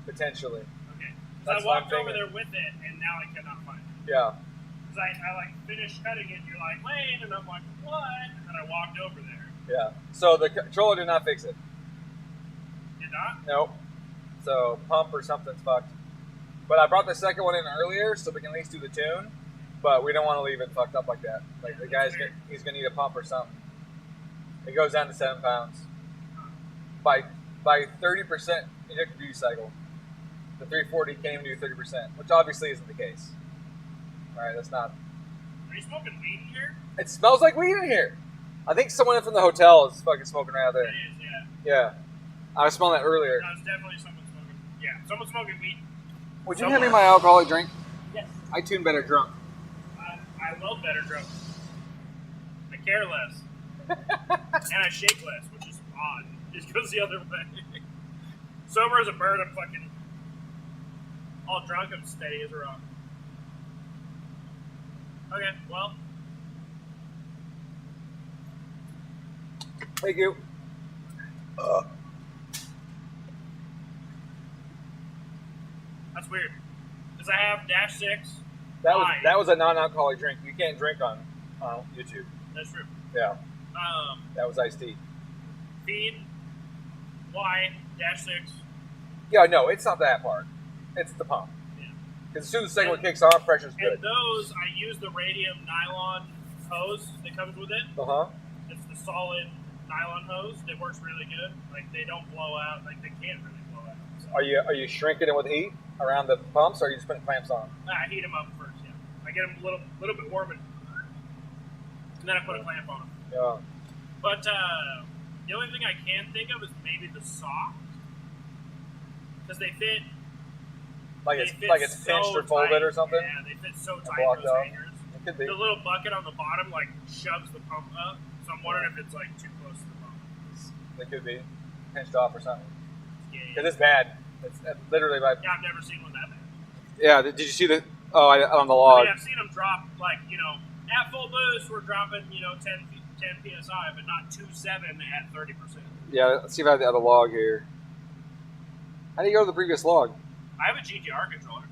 potentially. Okay. So That's I what I'm walked over thinking. there with it, and now I cannot find it. Yeah. Because I like finished cutting it, and you're like, Lane, and I'm like, what? And then I walked over there. Yeah. So the controller did not fix it. Did not? Nope. So pump or something's fucked. But I brought the second one in earlier so we can at least do the tune. But we don't want to leave it fucked up like that. Like the guy's he's gonna need a pump or something. It goes down to 7 pounds. By 30% injector duty cycle. The 340 came to 30%, which obviously isn't the case. Alright, that's not. Are you smoking weed in here? It smells like weed in here. I think someone from the hotel is fucking smoking right out It there. is, yeah. Yeah. I was smelling that earlier. No, it's definitely someone smoking. Yeah, someone smoking weed. Would you hand me my alcoholic drink? Yes. I tune better drunk. I will better drunk. I care less. And I shake less, which is odd. It goes the other way. Sober as a bird, I'm fucking all drunk, I'm steady as a rock. Okay, well, Thank you. that's weird. Because I have Dash 6. That was a non-alcoholic drink. You can't drink on YouTube. That's true. Yeah, that was iced tea. Feed Y Dash 6. Yeah, no, it's not that part. It's the pump. Yeah. Because as soon as the second one kicks on, pressure's And good. those, I use the radium nylon hose that comes with it. Uh huh. It's the solid nylon hose that works really good. Like, they don't blow out. Like, they can't really blow out. So. Are you shrinking it with heat around the pumps, or are you just putting clamps on? I heat them up first, yeah. I get them a little bit warm, and then I put a clamp on them. Yeah. But the only thing I can think of is maybe the sock. Because they fit. Like they it's fit pinched so or folded tight. or something. Yeah, they fit so tight blocked those out. hangers. It could be. The little bucket on the bottom like shoves the pump up. So I'm wondering if it's like too close to the pump. It could be pinched off or something. Yeah, Because it's bad. It's literally like. yeah, I've never seen one that bad. Yeah. Did you see the? Oh, on the I log. mean, I've seen them drop like, at full boost we're dropping 10 psi, but not 2.7 at 30%. Yeah. Let's see if I have the other log here. How do you go to the previous log? I have a GTR controller.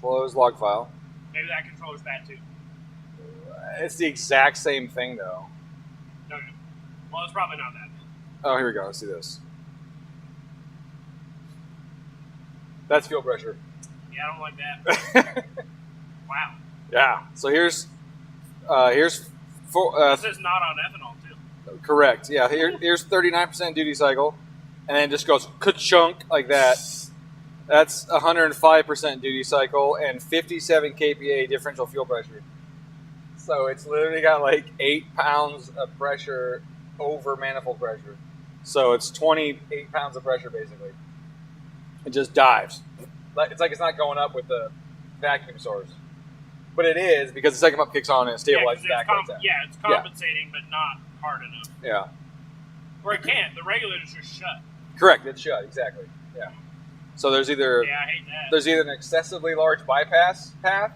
Close log file. Maybe that controller's bad too. It's the exact same thing though. No. Well, it's probably not that bad. Oh, here we go. Let's see this. That's fuel pressure. Yeah, I don't like that. Wow. Yeah. So here's This is not on ethanol too. correct. Yeah. Here's 39% duty cycle, and then it just goes ka-chunk like that. That's 105% duty cycle and 57 kPa differential fuel pressure. So it's literally got like 8 pounds of pressure over manifold pressure. So it's 28 pounds of pressure basically. It just dives. It's like it's not going up with the vacuum source. But it is because the second pump kicks on and it stabilizes back like that. Yeah, it's compensating, but not hard enough. Yeah. Or it can't. The regulator's just shut. Correct. It's shut. Exactly. Yeah. So there's either Yeah, I hate that. there's either an excessively large bypass path,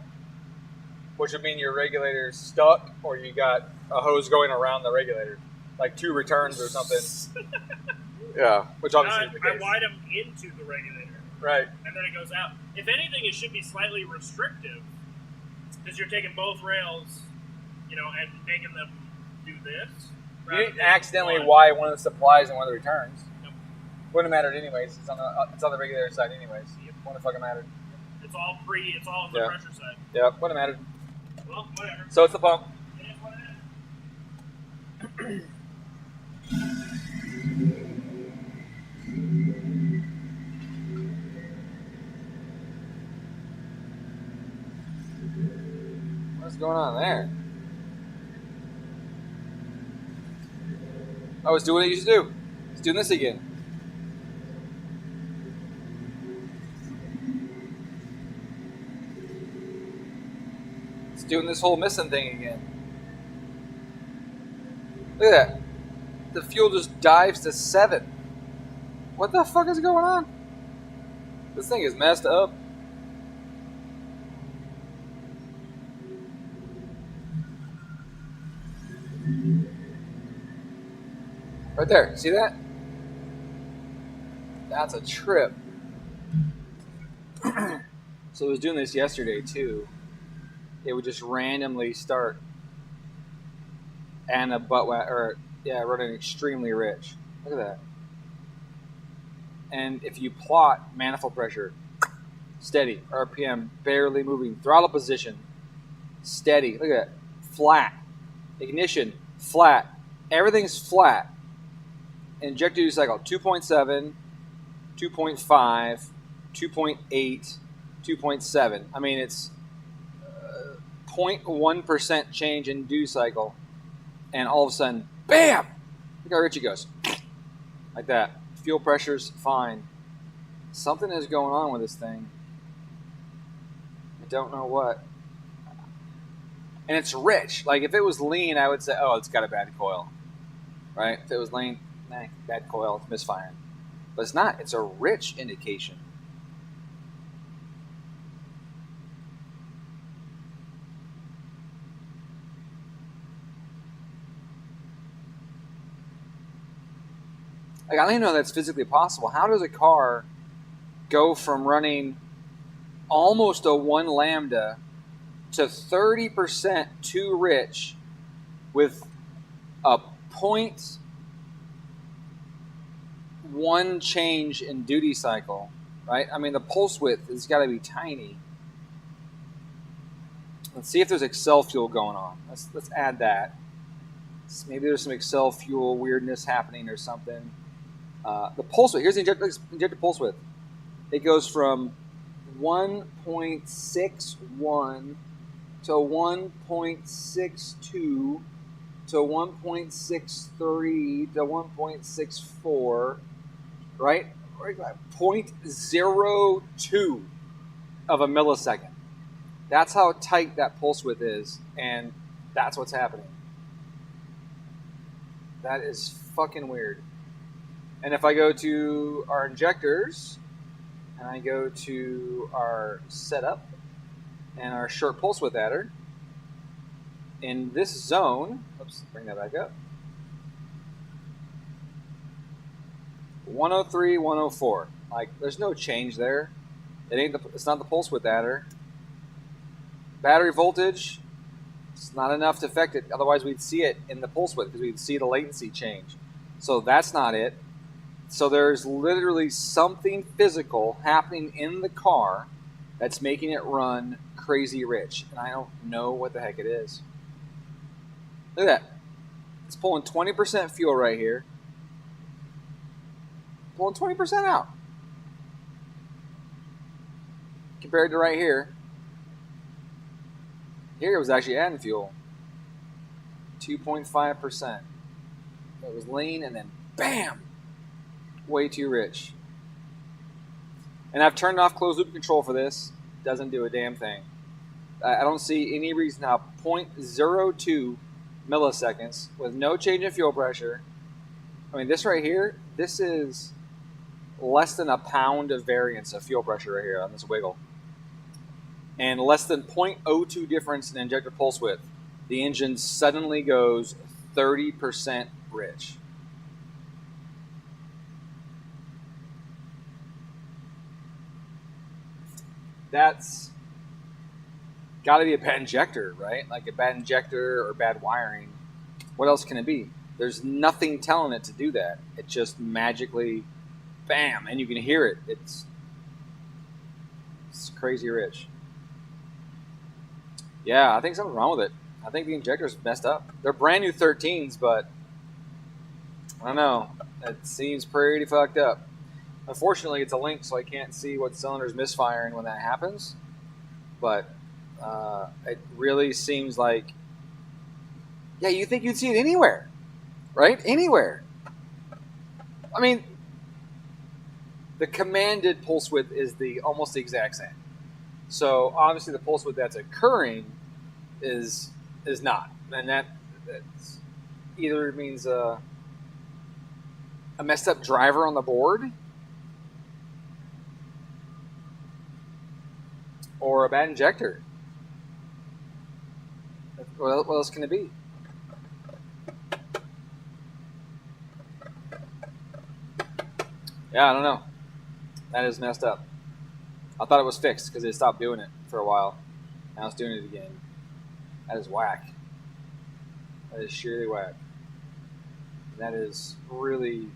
which would mean your regulator's stuck, or you got a hose going around the regulator, like 2 returns or something. Yeah. Which obviously is the I case. wide them into the regulator. Right. And then it goes out. If anything, it should be slightly restrictive because you're taking both rails, and making them do this. You didn't accidentally wire one of the supplies and one of the returns. Nope. Wouldn't have mattered anyways. It's on the regulator side anyways. Yep. Wouldn't have fucking mattered. It's all on the pressure side. Yeah, wouldn't have mattered. Well, whatever. So it's the pump. It is what it is. What's going on there? Oh, it's doing what it used to do. It's doing this again. It's doing this whole missing thing again. Look at that. The fuel just dives to 7. What the fuck is going on? This thing is messed up. Right there, see that? That's a trip. So it was doing this yesterday too. It would just randomly start and a running extremely rich. Look at that. And if you plot manifold pressure, steady, RPM barely moving, throttle position, steady. Look at that, flat. Ignition, flat. Everything's flat. Injector duty cycle 2.7, 2.5, 2.8, 2.7. I mean, it's 0.1% change in duty cycle, and all of a sudden, bam! Look how rich it goes. Like that. Fuel pressure's fine. Something is going on with this thing. I don't know what. And it's rich. Like, if it was lean, I would say, oh, it's got a bad coil. Right? If it was lean, bad coil, it's misfiring. But it's not. It's a rich indication. Like, I don't even know that's physically possible. How does a car go from running almost a 1 lambda to 30% too rich with a 0.1 change in duty cycle, right? I mean, the pulse width has got to be tiny. Let's see if there's Excel fuel going on. Let's add that. Maybe there's some Excel fuel weirdness happening or something. The pulse width. Here's the injector pulse width. It goes from 1.61 to 1.62 to 1.63 to 1.64, right? 0.02 of a millisecond. That's how tight that pulse width is, and that's what's happening. That is fucking weird. And if I go to our injectors, and I go to our setup, and our short pulse width adder, in this zone, oops, bring that back up, 103, 104. Like, there's no change there. It's not the pulse width adder. Battery voltage, it's not enough to affect it. Otherwise, we'd see it in the pulse width because we'd see the latency change. So that's not it. So there's literally something physical happening in the car that's making it run crazy rich. And I don't know what the heck it is. Look at that. It's pulling 20% fuel right here. Pulling 20% out. Compared to right here. Here it was actually adding fuel. 2.5%. It was lean, and then bam, way too rich. And I've turned off closed loop control for this. Doesn't do a damn thing. I don't see any reason how 0.02 milliseconds with no change in fuel pressure. I mean, this right here, this is less than a pound of variance of fuel pressure right here on this wiggle. And less than 0.02 difference in injector pulse width. The engine suddenly goes 30% rich. That's got to be a bad injector, right? Like a bad injector or bad wiring. What else can it be? There's nothing telling it to do that. It just magically, bam, and you can hear it. It's crazy rich. Yeah, I think something's wrong with it. I think the injector's messed up. They're brand new 13s, but I don't know. It seems pretty fucked up. Unfortunately, it's a Link, so I can't see what cylinder's misfiring when that happens. But it really seems like, yeah, you think you'd see it anywhere, right? Anywhere. I mean, the commanded pulse width is almost the exact same. So obviously, the pulse width that's occurring is not, and that's either means a messed up driver on the board, or a bad injector. What else can it be? Yeah, I don't know. That is messed up. I thought it was fixed because it stopped doing it for a while. Now it's doing it again. That is whack. That is sheerly whack. That is really...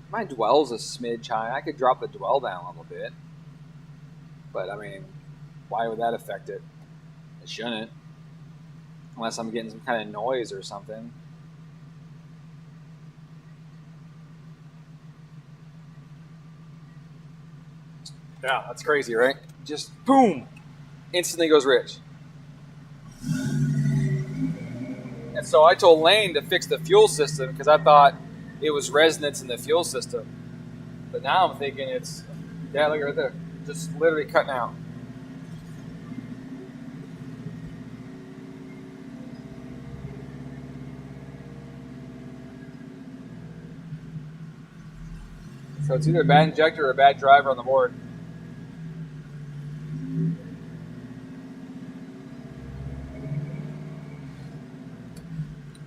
My dwell's a smidge high. I could drop the dwell down a little bit. But, I mean, why would that affect it? It shouldn't. Unless I'm getting some kind of noise or something. Yeah, that's crazy, right? Just boom! Instantly goes rich. And so I told Lane to fix the fuel system because I thought it was resonance in the fuel system. But now I'm thinking it's, yeah, look right there. Just literally cutting out. So it's either a bad injector or a bad driver on the board.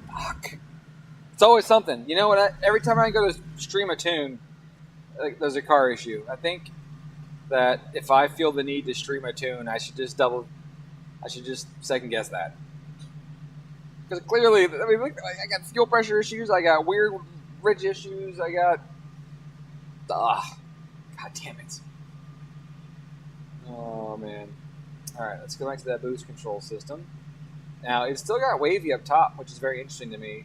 Fuck. It's always something. You know what? Every time I go to stream a tune, there's a car issue. I think that if I feel the need to stream a tune, I should just second guess that. Because clearly, I mean, look, I got fuel pressure issues. I got weird ridge issues. I got... God damn it. Oh, man. All right, let's go back to that boost control system. Now, it's still got wavy up top, which is very interesting to me.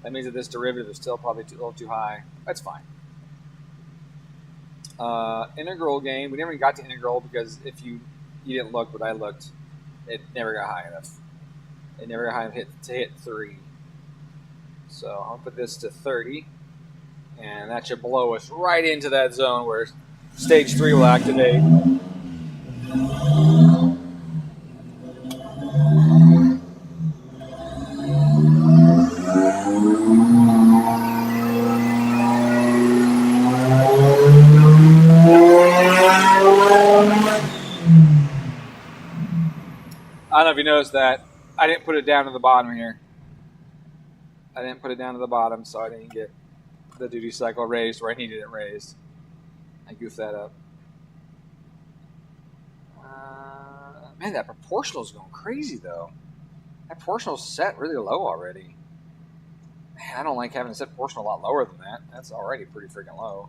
That means that this derivative is still probably a little too high. That's fine. Integral gain. We never even got to integral because if you didn't look, but I looked, it never got high enough. It never got high enough to hit 3. So I'll put this to 30. And that should blow us right into that zone where stage 3 will activate. I don't know if you noticed that. I didn't put it down to the bottom here. I didn't put it down to the bottom, so I didn't get the duty cycle raised where I needed it raised. I goofed that up. Man, that proportional is going crazy, though. That proportional's set really low already. Man, I don't like having to set proportional a lot lower than that. That's already pretty freaking low.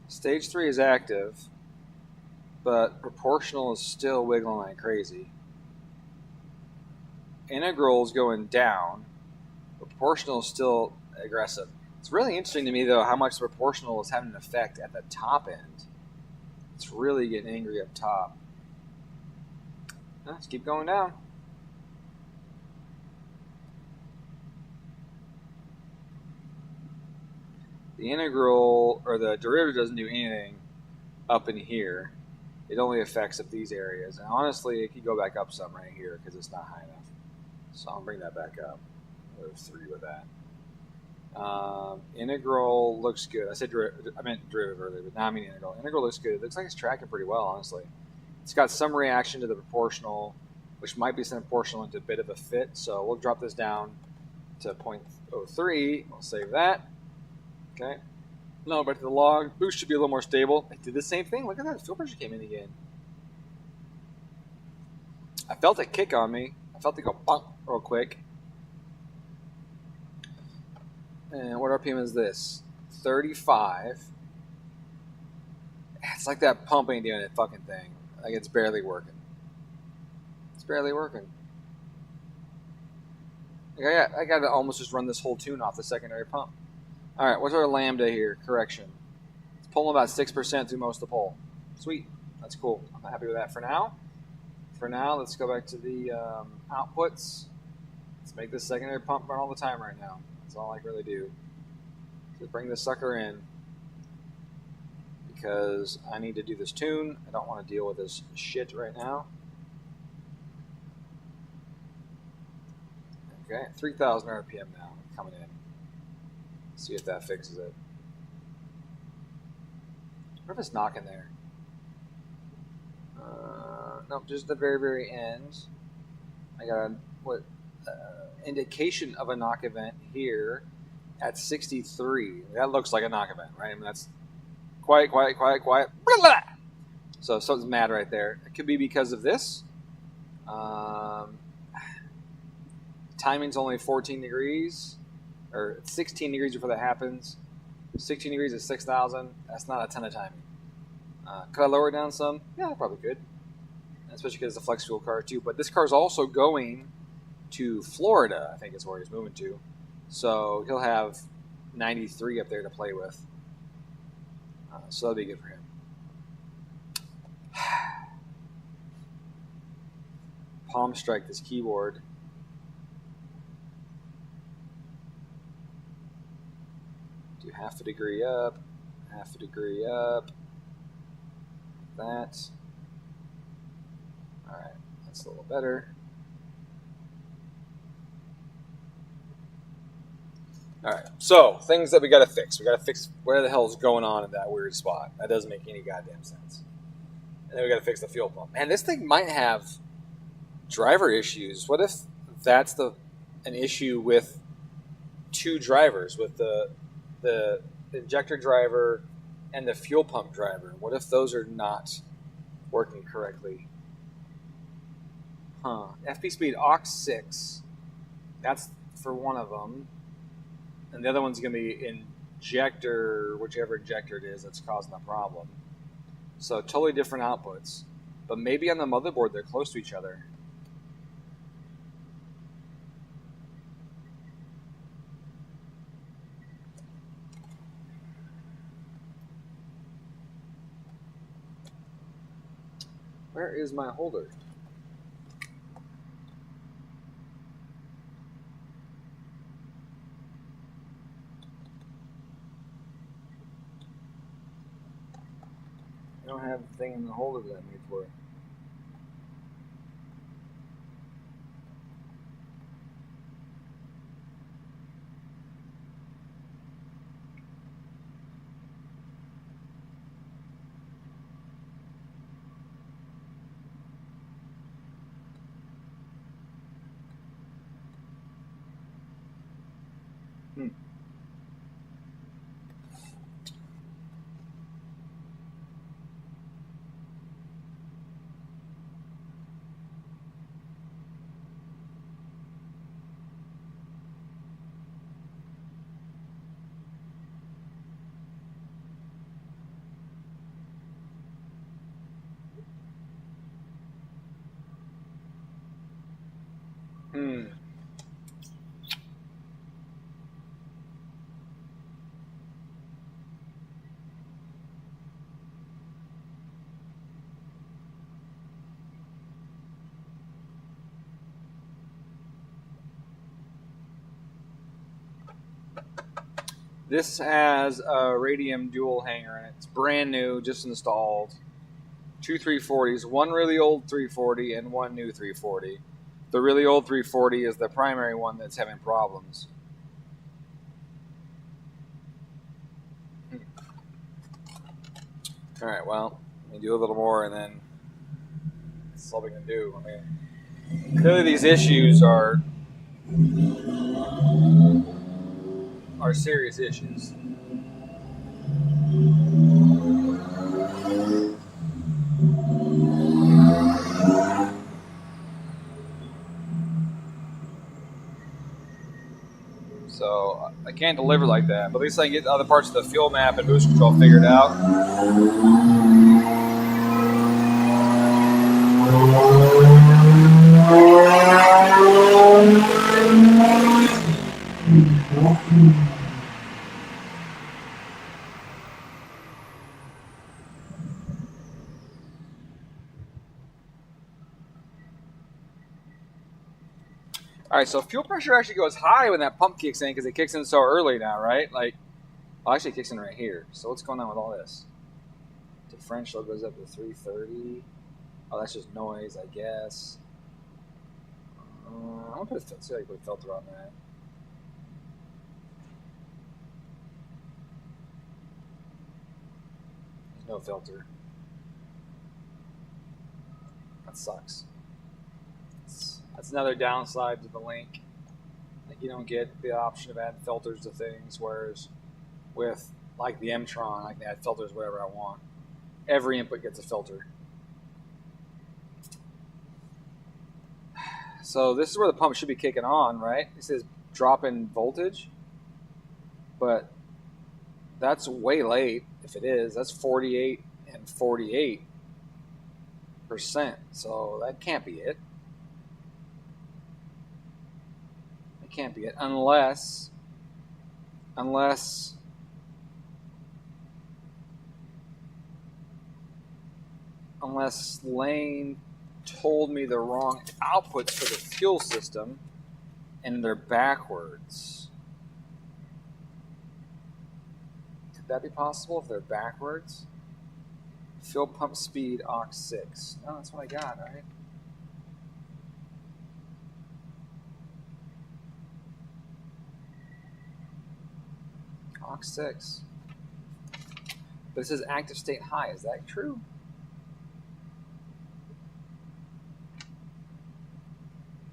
Stage 3 is active, but proportional is still wiggling like crazy. Integral is going down. Proportional is still aggressive. It's really interesting to me, though, how much proportional is having an effect at the top end. It's really getting angry up top. Let's keep going down. The integral, or the derivative, doesn't do anything up in here. It only affects up these areas. And honestly, it could go back up some right here because it's not high enough. So I'll bring that back up. There's 3 with that. Integral looks good. I meant derivative earlier, but now I mean integral. Integral looks good. It looks like it's tracking pretty well, honestly. It's got some reaction to the proportional, which might be some proportional into a bit of a fit. So we'll drop this down to 0.03. We'll save that. Okay. Now back to the log. Boost should be a little more stable. I did the same thing. Look at that. Fuel pressure came in again. I felt it kick on me. I felt it go bump real quick. And what RPM is this? 35. It's like that pump ain't doing that fucking thing. Like it's barely working. It's barely working. Like I got to almost just run this whole tune off the secondary pump. All right, what's our lambda here? Correction. It's pulling about 6% through most of the pull. Sweet. That's cool. I'm happy with that for now. For now, let's go back to the outputs. Let's make this secondary pump run all the time right now. That's all I can really do. Just bring this sucker in because I need to do this tune. I don't want to deal with this shit right now. Okay, 3,000 RPM now coming in. See if that fixes it. What if it's knocking there? Nope, just the very, very end. I got a indication of a knock event here at 63. That looks like a knock event, right? I mean, that's quiet. Blah, blah. So something's mad right there. It could be because of this. Timing's only 14 degrees. Or 16 degrees before that happens. 16 degrees at 6,000. That's not a ton of timing. Could I lower it down some? Yeah, I probably could. Especially because it's a flex fuel car too. But this car is also going to Florida, I think is where he's moving to. So he'll have 93 up there to play with. So that'll be good for him. Palm strike this keyboard. Do half a degree up, half a degree up. That. All right, that's a little better. All right, so things that we got to fix. We got to fix where the hell is going on in that weird spot. That doesn't make any goddamn sense. And then we got to fix the fuel pump. Man, this thing might have driver issues. What if that's an issue with 2 drivers, with the injector driver and the fuel pump driver? What if those are not working correctly? FP speed aux 6. That's for one of them. And the other one's going to be injector, whichever injector it is that's causing the problem. So totally different outputs. But maybe on the motherboard they're close to each other. Where is my holder? I don't have the thing in the holder that I made for it. This has a radium dual hanger in it. It's brand new, just installed. Two 340s, one really old 340 and one new 340. The really old 340 is the primary one that's having problems. All right, well, let me do a little more and then that's all we can do. I mean, clearly these issues are serious issues. So I can't deliver like that, but at least I can get other parts of the fuel map and boost control figured out. All right, so fuel pressure actually goes high when that pump kicks in because it kicks in so early now, right? Like, well, actually it kicks in right here. So what's going on with all this? Differential goes up to 330. Oh, that's just noise, I guess. I'm gonna put see how you put a filter on that. There's no filter. That sucks. That's another downside to the Link. Like, you don't get the option of adding filters to things, whereas with like the M-Tron, I can add filters wherever I want. Every input gets a filter. So this is where the pump should be kicking on, right? It says drop in voltage, but that's way late. If it is, that's 48 and 48%. So that can't be it. It can't be it unless Lane told me the wrong outputs for the fuel system and they're backwards. Could that be possible if they're backwards? Fuel pump speed aux 6. No, that's what I got, right? Aux 6. But it says active state high. Is that true?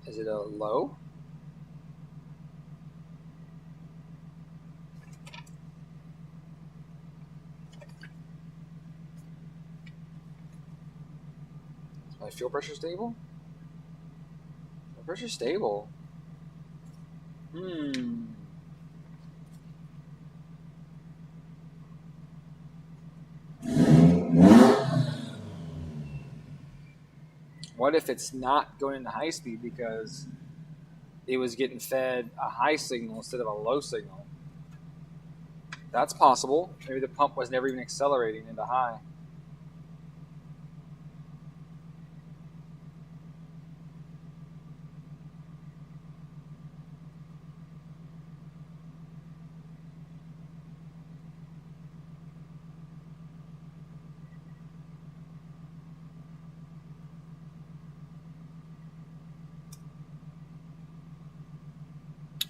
Is it a low? Is my fuel pressure stable? My pressure stable. What if it's not going into high speed because it was getting fed a high signal instead of a low signal? That's possible. Maybe the pump was never even accelerating into high.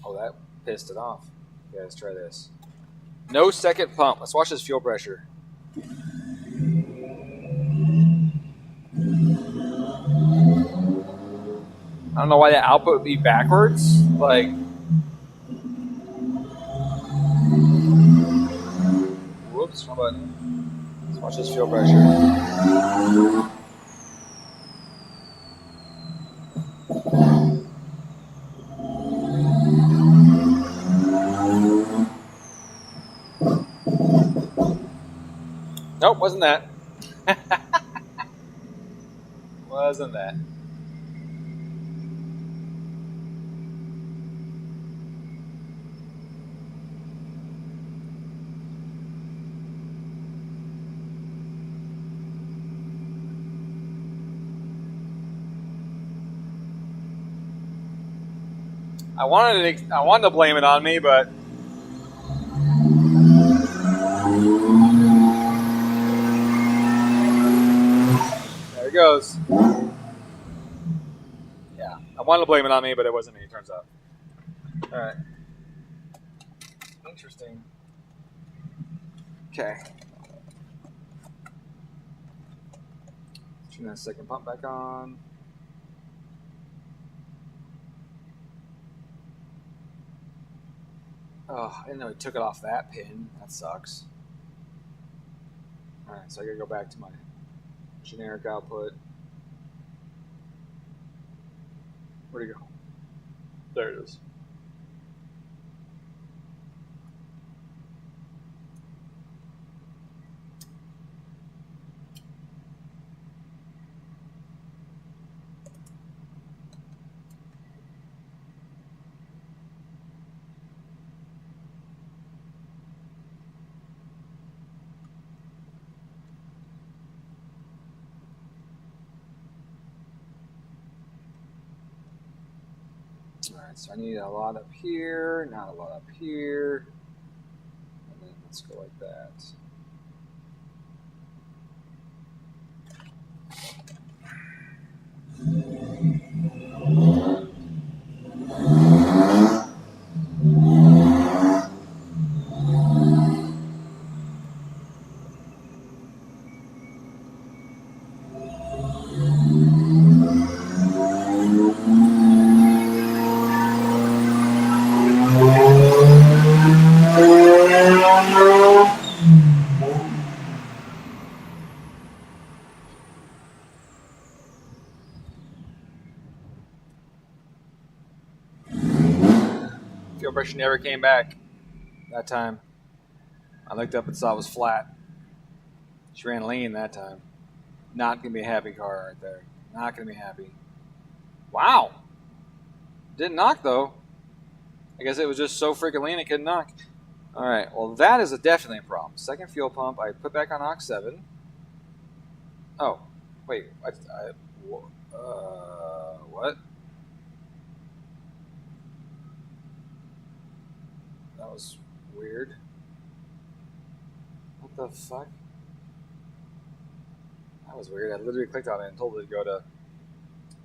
Oh, that pissed it off. Yeah, let's try this. No second pump. Let's watch this fuel pressure. I don't know why that output would be backwards. Like, whoops, how about let's watch this fuel pressure. Nope, wasn't that. Wasn't that. I wanted to blame it on me, but goes. Yeah, I wanted to blame it on me, but it wasn't me, it turns out. All right. Interesting. Okay. Turn that second pump back on. Oh, I didn't know he took it off that pin. That sucks. All right, so I gotta go back to my generic output. Where'd it go? There it is. Alright, so I need a lot up here, not a lot up here. And then let's go like that. Fuel pressure never came back that time. I looked up and saw it was flat. She ran lean that time. Not gonna be a happy car right there. Not gonna be happy. Wow. Didn't knock though. I guess it was just so freaking lean it couldn't knock. Alright, well that is definitely a problem. Second fuel pump, I put back on Aux 7. Oh, wait. What? That was weird. What the fuck? That was weird. I literally clicked on it and told it to go to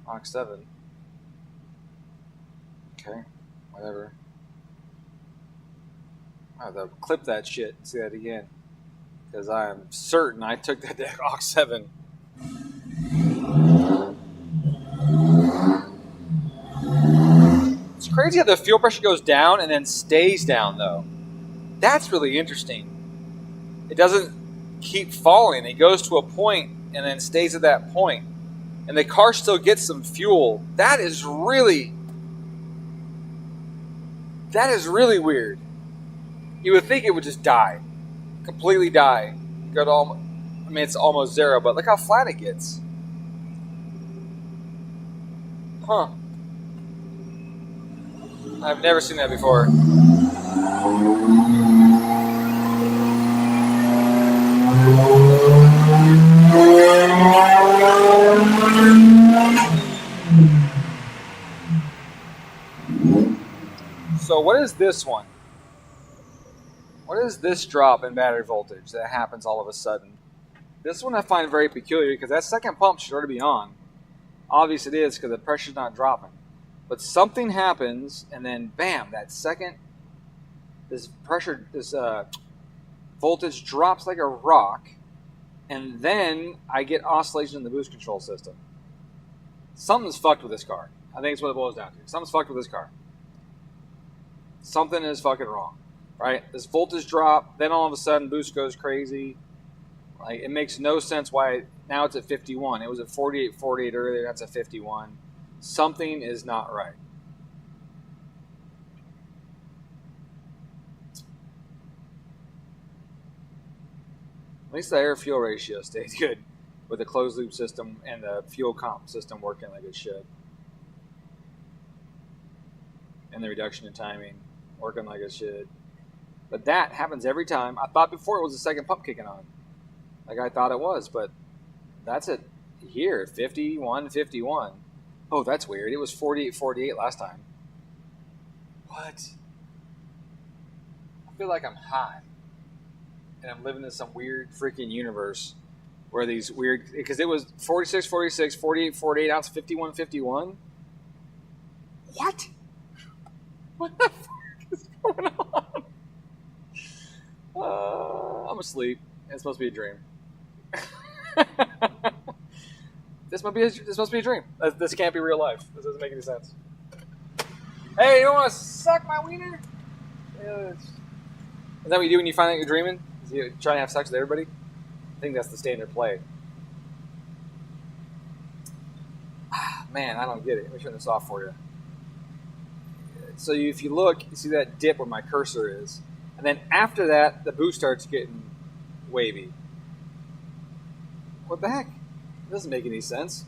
Aux 7. Okay, whatever. I have to clip that shit and see that again. Because I am certain I took that to Aux 7. It's crazy how the fuel pressure goes down and then stays down, though. That's really interesting. It doesn't keep falling. It goes to a point and then stays at that point. And the car still gets some fuel. That is really weird. You would think it would just die. Completely die. Go to almost, I mean, it's almost zero, but look how flat it gets. Huh. I've never seen that before. So what is this one? What is this drop in battery voltage that happens all of a sudden? This one I find very peculiar because that second pump should already be on. Obviously it is because the pressure's not dropping. But something happens and then bam, that second, this voltage drops like a rock, and then I get oscillation in the boost control system. Something's fucked with this car. I think it's what it boils down to. Something's fucked with this car. Something is fucking wrong, right? This voltage drop, then all of a sudden boost goes crazy. Like, it makes no sense why now it's at 51. It was at 48 earlier. That's at 51. Something is not right. At least the air-fuel ratio stayed good with the closed-loop system and the fuel comp system working like it should. And the reduction in timing working like it should. But that happens every time. I thought before it was the second pump kicking on. Like I thought it was, but that's it here, 51, 51. Oh, that's weird. It was 48, 48 last time. What? I feel like I'm high. And I'm living in some weird freaking universe where these weird, because it was 46, 46, 48, 48 ounce, 51, 51. What? What the fuck is going on? I'm asleep. It's supposed to be a dream. This must be a dream. This can't be real life. This doesn't make any sense. Hey, you don't want to suck my wiener? Is that what you do when you find out you're dreaming? Is you trying to have sex with everybody? I think that's the standard play. Man, I don't get it. Let me turn this off for you. So if you look, you see that dip where my cursor is. And then after that, the boost starts getting wavy. What the heck? It doesn't make any sense.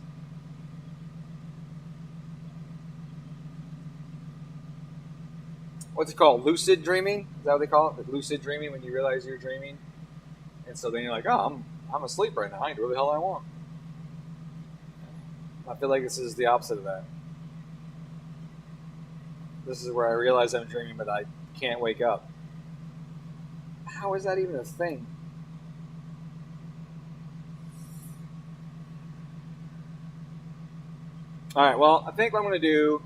What's it called? Lucid dreaming? Is that what they call it? Like lucid dreaming, when you realize you're dreaming. And so then you're like, oh, I'm asleep right now. I can do what the hell I want. I feel like this is the opposite of that. This is where I realize I'm dreaming, but I can't wake up. How is that even a thing? All right, well, I think what I'm going to do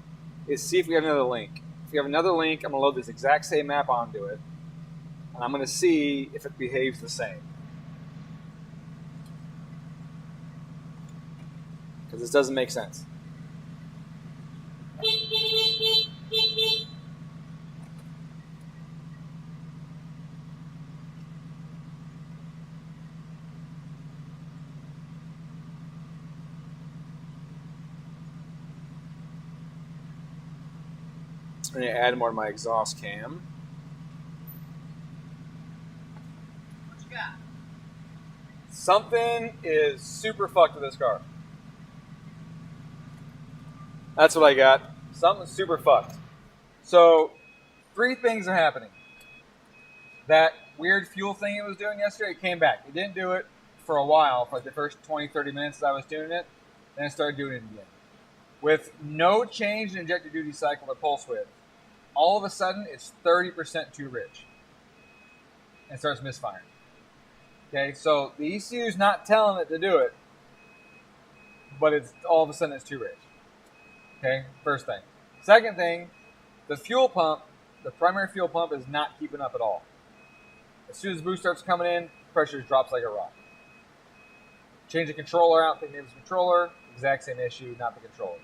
is see if we have another link. If we have another link, I'm going to load this exact same map onto it, and I'm going to see if it behaves the same. Because this doesn't make sense. I'm going to add more to my exhaust cam. What you got? Something is super fucked with this car. That's what I got. Something's super fucked. So, 3 things are happening. That weird fuel thing it was doing yesterday, it came back. It didn't do it for a while, for like the first 20, 30 minutes that I was doing it. Then it started doing it again. With no change in injector duty cycle or pulse width, all of a sudden it's 30% too rich. And it starts misfiring. Okay, so the ECU is not telling it to do it, but it's all of a sudden it's too rich. Okay, first thing. Second thing, the fuel pump, the primary fuel pump is not keeping up at all. As soon as the boost starts coming in, pressure drops like a rock. Change the controller out, think maybe it's the controller, exact same issue, not the controller.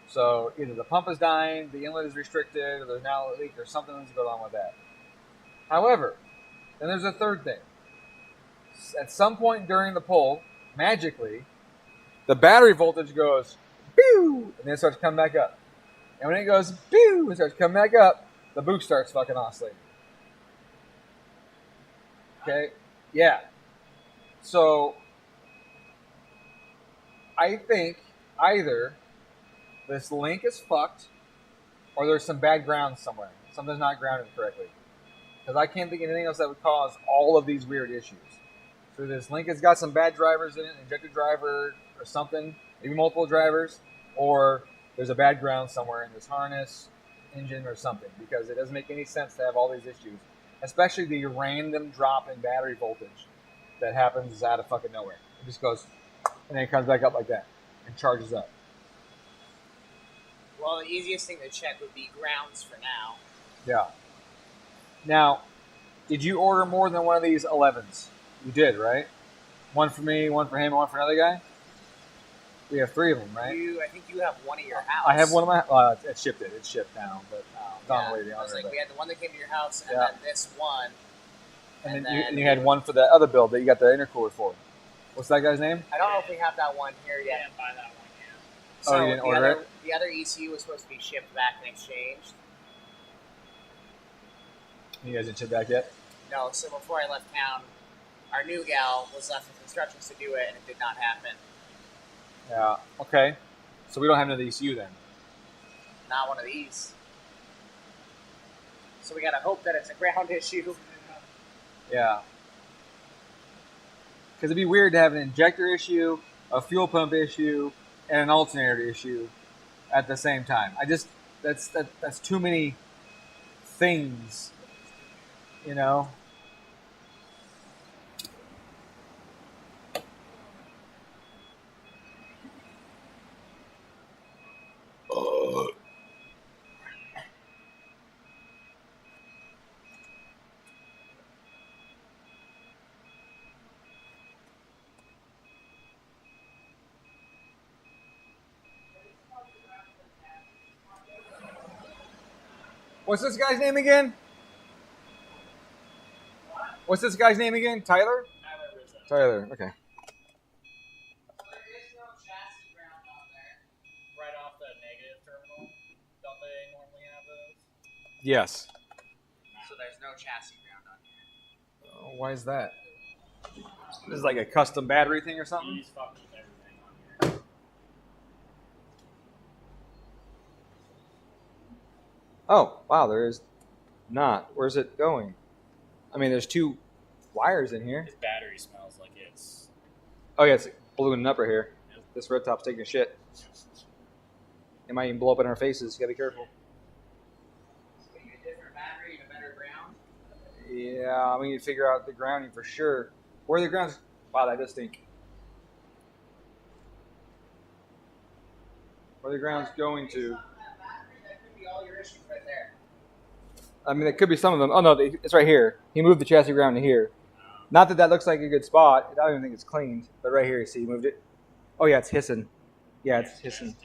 So either the pump is dying, the inlet is restricted, or there's now a leak, or something that's going on with that. However, then there's a third thing. At some point during the pull, magically, the battery voltage goes pew, and then it starts coming back up. And when it goes pew, and starts coming back up, the boost starts fucking oscillating. Okay? Yeah. So, I think either this link is fucked, or there's some bad ground somewhere. Something's not grounded correctly. Because I can't think of anything else that would cause all of these weird issues. So this link has got some bad drivers in it, an injector driver or something, maybe multiple drivers, or there's a bad ground somewhere in this harness, engine, or something. Because it doesn't make any sense to have all these issues. Especially the random drop in battery voltage that happens out of fucking nowhere. It just goes, and then it comes back up like that and charges up. Well, the easiest thing to check would be grounds for now. Yeah. Now, did you order more than one of these 11s? You did, right? One for me, one for him, and one for another guy? We have 3 of them, right? I think you have one at your house. I have one of my... it's shipped it. It's shipped now, but it's on the way to the I was owner, like, but- we had the one that came to your house, and Yeah. then this one. And then you had one for the other build that you got the intercooler for. What's that guy's name? I don't know if we have that one here yet. Can't buy that one yet. Oh, you didn't order it? The other ECU was supposed to be shipped back and exchanged. You guys didn't ship back yet? No, so before I left town, our new gal was left with instructions to do it, and it did not happen. Yeah. Okay. So we don't have another ECU then. Not one of these. So we gotta hope that it's a ground issue. Yeah. Because it'd be weird to have an injector issue, a fuel pump issue, and an alternator issue at the same time. That's too many things, you know? What's this guy's name again? What's this guy's name again? Tyler? Tyler, okay. So there is no chassis ground on there. Right off the negative terminal. Don't they normally have those? Yes. So there's no chassis ground on here. Why is that? This is like a custom battery thing or something? He's fucking with everything on here. Oh, wow, there is not. Where's it going? I mean, there's two wires in here. His battery smells like it's. Oh, yeah, it's ballooning up right here. This red top's taking a shit. It might even blow up in our faces. You gotta be careful. So we need a different battery and a better ground. Yeah, we need to figure out the grounding for sure. Where are the grounds? Wow, that does stink. Where are the grounds going to? That battery, that could be all your issues right there. I mean, it could be some of them. Oh, no, it's right here. He moved the chassis ground to here. Not that that looks like a good spot. I don't even think it's cleaned. But right here, you see, he moved it. Oh, yeah, it's hissing. Yeah, it's hissing.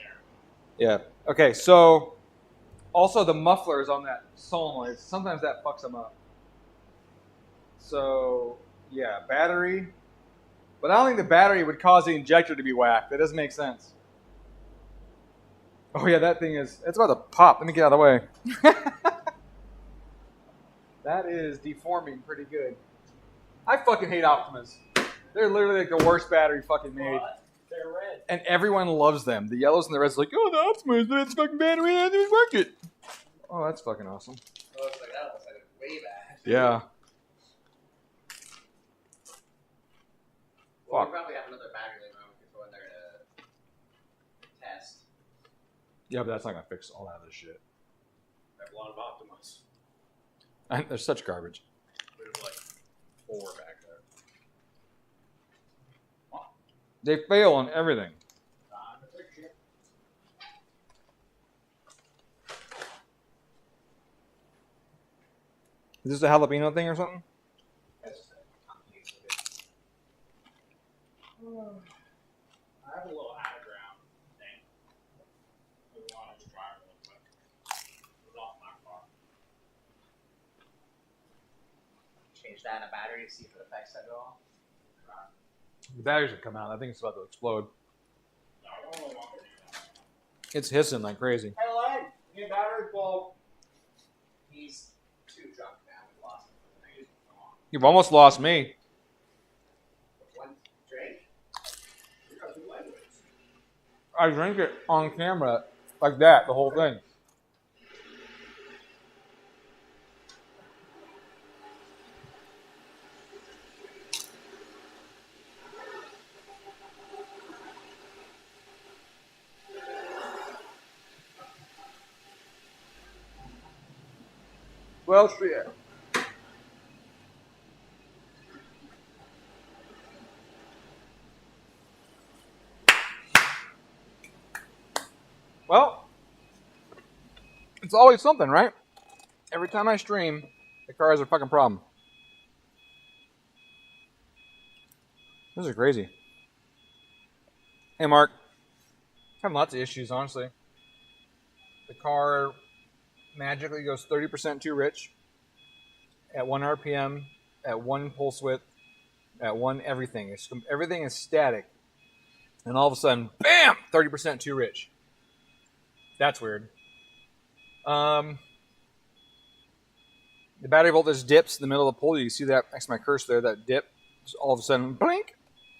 Yeah. Okay, so also the muffler is on that solenoid. Sometimes that fucks them up. So, yeah, battery. But I don't think the battery would cause the injector to be whacked. That doesn't make sense. Oh, yeah, that thing is... It's about to pop. Let me get out of the way. That is deforming pretty good. I fucking hate Optimas. They're literally like the worst battery fucking made. But they're red. And everyone loves them. The yellows and the reds are like, oh, the Optimus, but it's fucking battery and it work it. Oh, that's fucking awesome. Oh, it's like that looks like it's way bad. Yeah. Well, Fuck. we probably have another battery later on. We could go in there to test. Yeah, but that's not going to fix all that other shit. I have a lot of Optimus. And they're such garbage. There's like 4 back there. They fail on everything. Time to fix it. Is this a jalapeno thing or something? I have a little out of ground thing. We wanted to try it real quick. It was off my car. Change that in a battery to see if it affects that at all. The batteries have come out. I think it's about to explode. No, I don't really want to do that. It's hissing like crazy. Hey, Len, your battery bulb. He's too drunk now. We lost him for the night. You've almost lost me. One drink? You got 2 languages. I drank it on camera like that, the whole thing. Well, shit. Well, it's always something, right? Every time I stream, the car has a fucking problem. This is crazy. Hey, Mark. Having lots of issues, honestly. The car magically goes 30% too rich at 1 RPM, at 1 pulse width, at 1 everything. Everything is static. And all of a sudden, bam, 30% too rich. That's weird. The battery voltage dips in the middle of the pull. You see that next to my cursor there, that dip. Just all of a sudden, blink.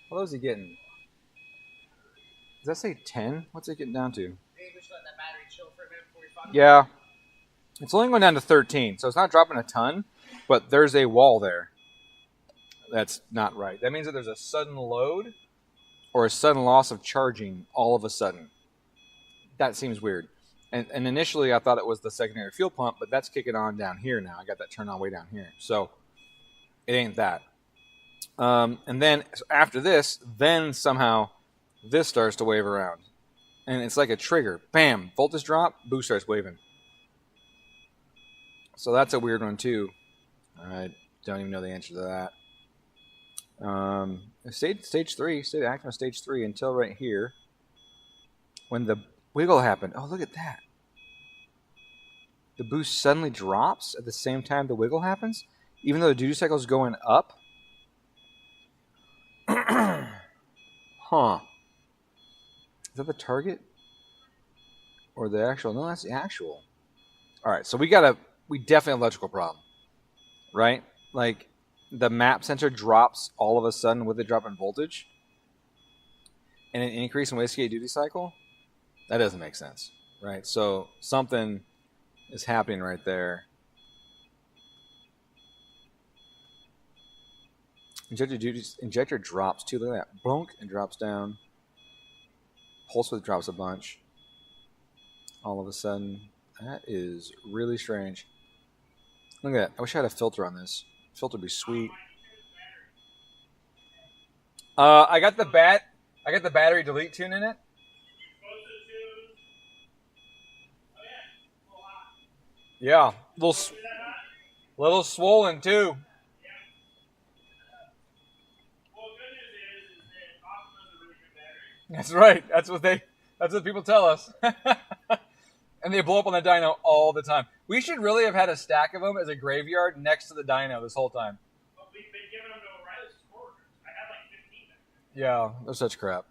What is he getting? Does that say 10? What's it getting down to? Maybe we should let that battery chill for a minute before we fuck it. Yeah. It's only going down to 13, so it's not dropping a ton, but there's a wall there. That's not right. That means that there's a sudden load or a sudden loss of charging all of a sudden. That seems weird. And initially I thought it was the secondary fuel pump, but that's kicking on down here now. I got that turned on way down here. So it ain't that. And then after this, then somehow this starts to wave around. And it's like a trigger. Bam! Voltage drop, boost starts waving. So that's a weird one too. I don't even know the answer to that. Stage 3, stayed active on stage 3 until right here. When the wiggle happened. Oh, look at that. the boost suddenly drops at the same time the wiggle happens, even though the duty cycle is going up. Huh. Is that the target? Or the actual? No, that's the actual. All right, so we definitely have an electrical problem, right? Like, the map sensor drops all of a sudden with a drop in voltage and an increase in wastegate duty cycle. That doesn't make sense, right? So something is happening right there. Injector drops too. Look at that. Bonk, and drops down. Pulse width drops a bunch. All of a sudden. That is really strange. Look at that. I wish I had a filter on this. Filter would be sweet. I got the battery delete tune in it. Yeah, little swollen too. That's right. That's what people tell us. And they blow up on the dyno all the time. We should really have had a stack of them as a graveyard next to the dyno this whole time. Well, we've been giving them to O'Reilly's coworkers. I had like 15 of them. Yeah, they're such crap.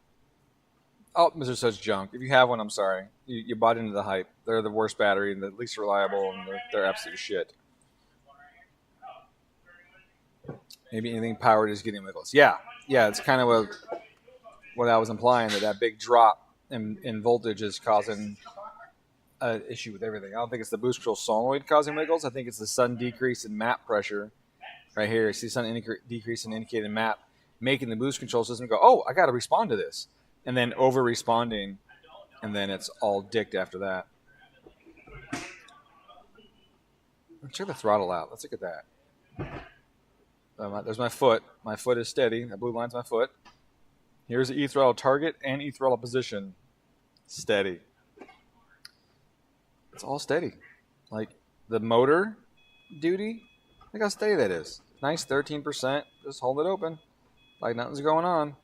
Oh, they're such junk. If you have one, I'm sorry. You bought into the hype. They're the worst battery and the least reliable, and they're absolute shit. Maybe anything powered is getting wiggles. Yeah, it's kind of what I was implying, that big drop in voltage is causing an issue with everything. I don't think it's the boost control solenoid causing wiggles. I think it's the sudden decrease in map pressure right here. See sudden decrease in indicated map, making the boost control system go, oh, I got to respond to this. And then over-responding, and then it's all dicked after that. Let's check the throttle out. Let's look at that. There's my foot. My foot is steady. That blue line's my foot. Here's the E-throttle target and E-throttle position. Steady. It's all steady. Like, the motor duty, look how steady that is. Nice 13%. Just hold it open. Like nothing's going on.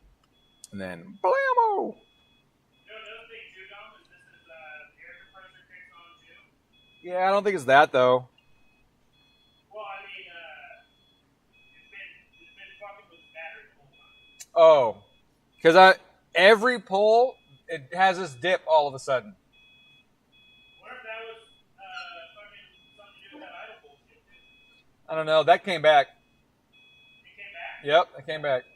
And then, blammo! Yeah, I don't think it's that, though. Well, I mean, it's been fucking with the battery the whole time. Oh. Because every pull, it has this dip all of a sudden. What if that was fucking something to do with that idle bullshit, too? I don't know. That came back. It came back? Yep, it came back.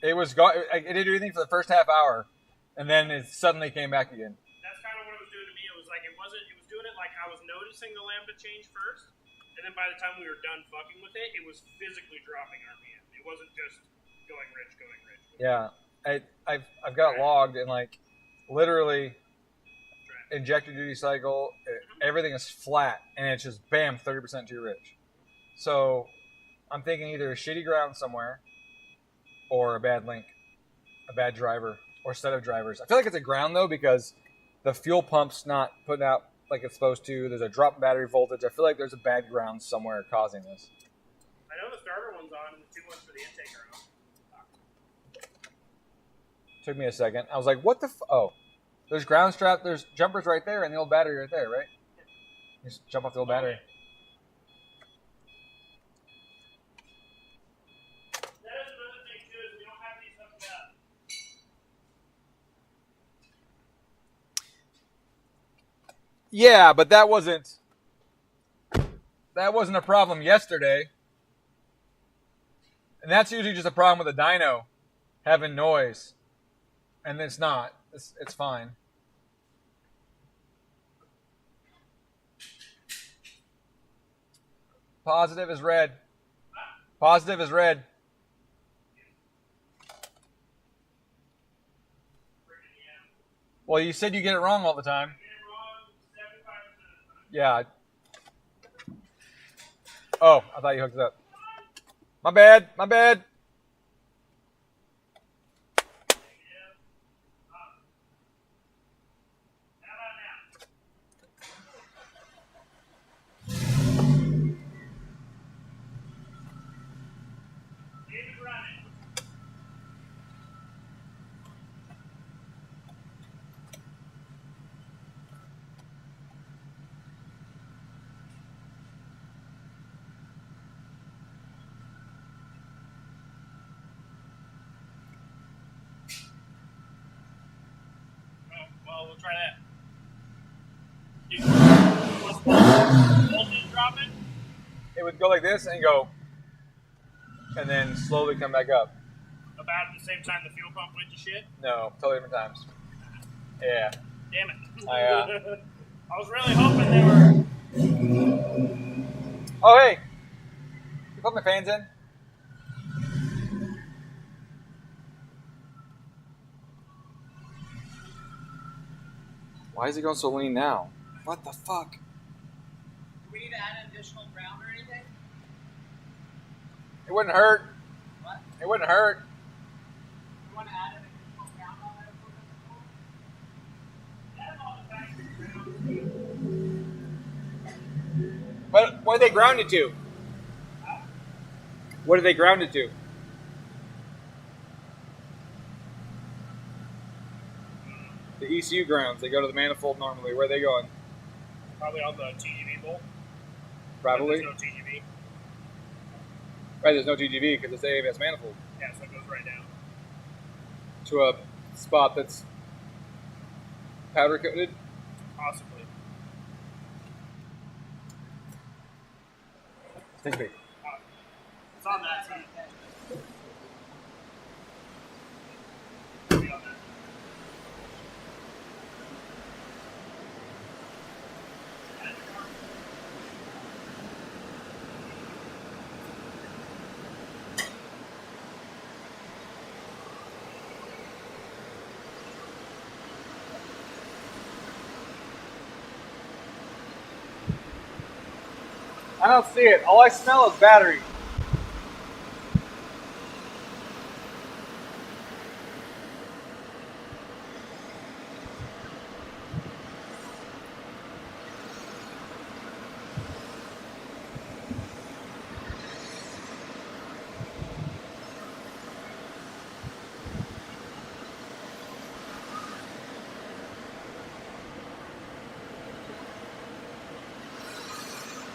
It was it didn't do anything for the first half hour, and then it suddenly came back again. That's kind of what it was doing to me. It was like it was doing it like I was noticing the lambda change first, and then by the time we were done fucking with it, it was physically dropping RPM. It wasn't just going rich. Yeah, I've got it logged, and like literally injector duty cycle, everything is flat, and it's just bam, 30% too rich. So I'm thinking either a shitty ground somewhere, or a bad link, a bad driver, or set of drivers. I feel like it's a ground, though, because the fuel pump's not putting out like it's supposed to. There's a drop in battery voltage. I feel like there's a bad ground somewhere causing this. I know the starter one's on, and the 2 ones for the intake are on. Took me a second. I was like, what the oh. There's ground strap, there's jumpers right there, and the old battery right there, right? Just jump off the old battery. Yeah, but that wasn't a problem yesterday. And that's usually just a problem with a dyno having noise. And it's not. It's fine. Positive is red. Positive is red. Well, you said you get it wrong all the time. Yeah. Oh, I thought you hooked it up. My bad. Oh, we'll try that. Dude, was voltage dropping? It would go like this and go, and then slowly come back up. About at the same time the fuel pump went to shit? No, totally different times. Yeah. Damn it. I I was really hoping they were. Oh, hey. You put my fans in? Why is it going so lean now? What the fuck? Do we need to add an additional ground or anything? It wouldn't hurt. What? It wouldn't hurt. You want to add an additional ground on that equipment? What did they ground it to? What did they ground it to? The ECU grounds. They go to the manifold normally. Where are they going? Probably on the TGV bolt. Probably. There's no TGV. Right, there's no TGV because it's AMS manifold. Yeah, so it goes right down. To a spot that's powder coated. Possibly. Thanks, mate. It's on that side. I don't see it. All I smell is battery.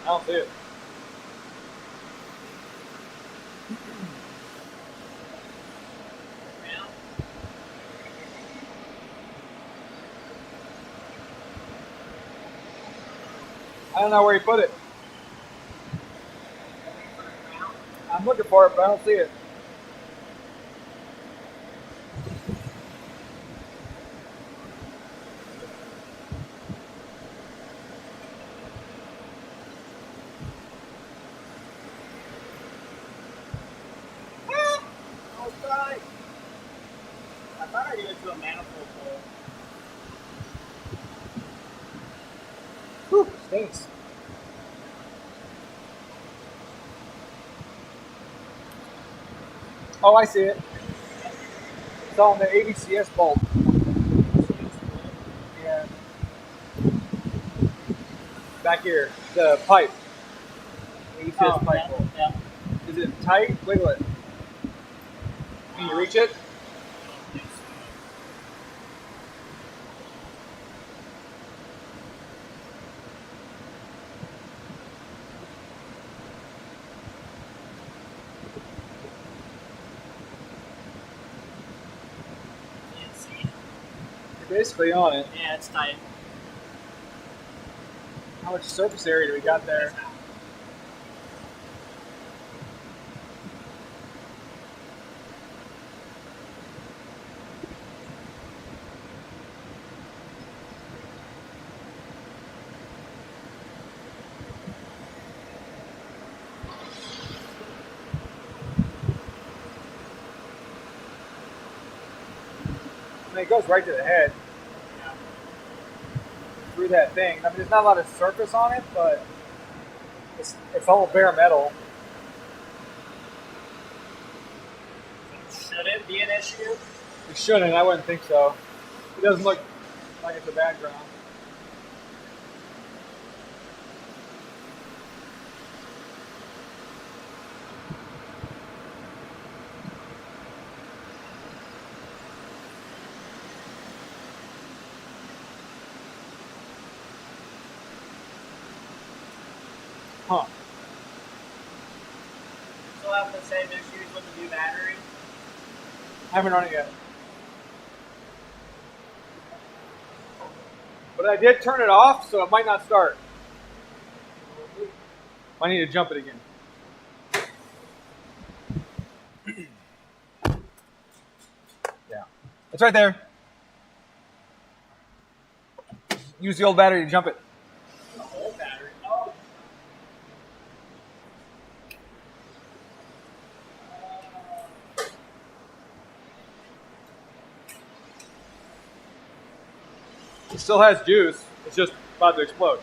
I don't see it. I don't know where you put it. I'm looking for it, but I don't see it. I thought I did it to a manifold hole. Whew, stinks. Oh, I see it. It's on the ABCS bolt. Yeah. Back here, the pipe. ABCS pipe bolt. Yeah. Is it tight? Wiggle it. Can you reach it? Can't see. You're basically on it. Yeah, it's tight. How much surface area do we got there? I mean, it goes right to the head. Yeah. Through that thing. I mean, there's not a lot of surface on it, but it's all bare metal. Should it be an issue? It shouldn't. I wouldn't think so. It doesn't look like it's a bad ground. Huh. Still having the same issues with the new battery? I haven't run it yet. But I did turn it off, so it might not start. I need to jump it again. Yeah. It's right there. Use the old battery to jump it. The whole battery. Oh. It still has juice. It's just about to explode.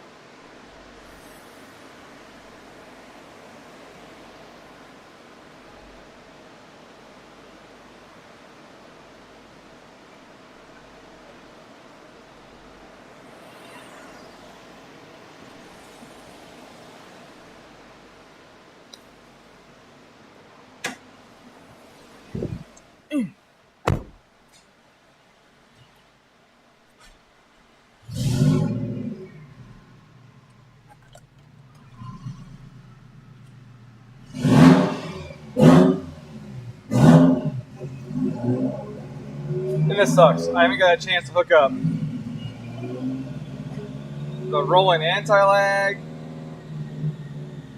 And this sucks. I haven't got a chance to hook up the rolling anti-lag.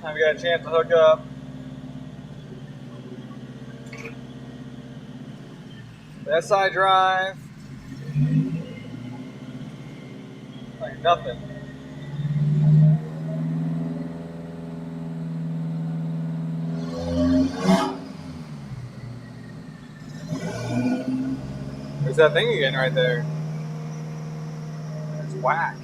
I haven't got a chance to hook up the SI drive. Like nothing. There's that thing again right there. It's whack.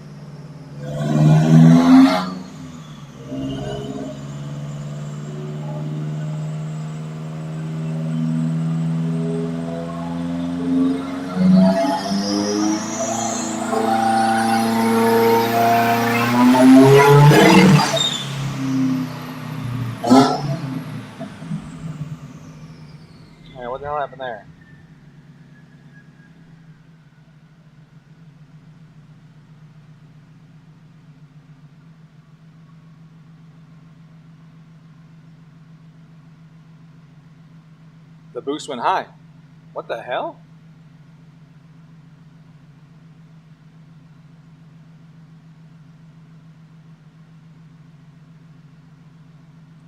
Alright, what the hell happened there? The boost went high. What the hell?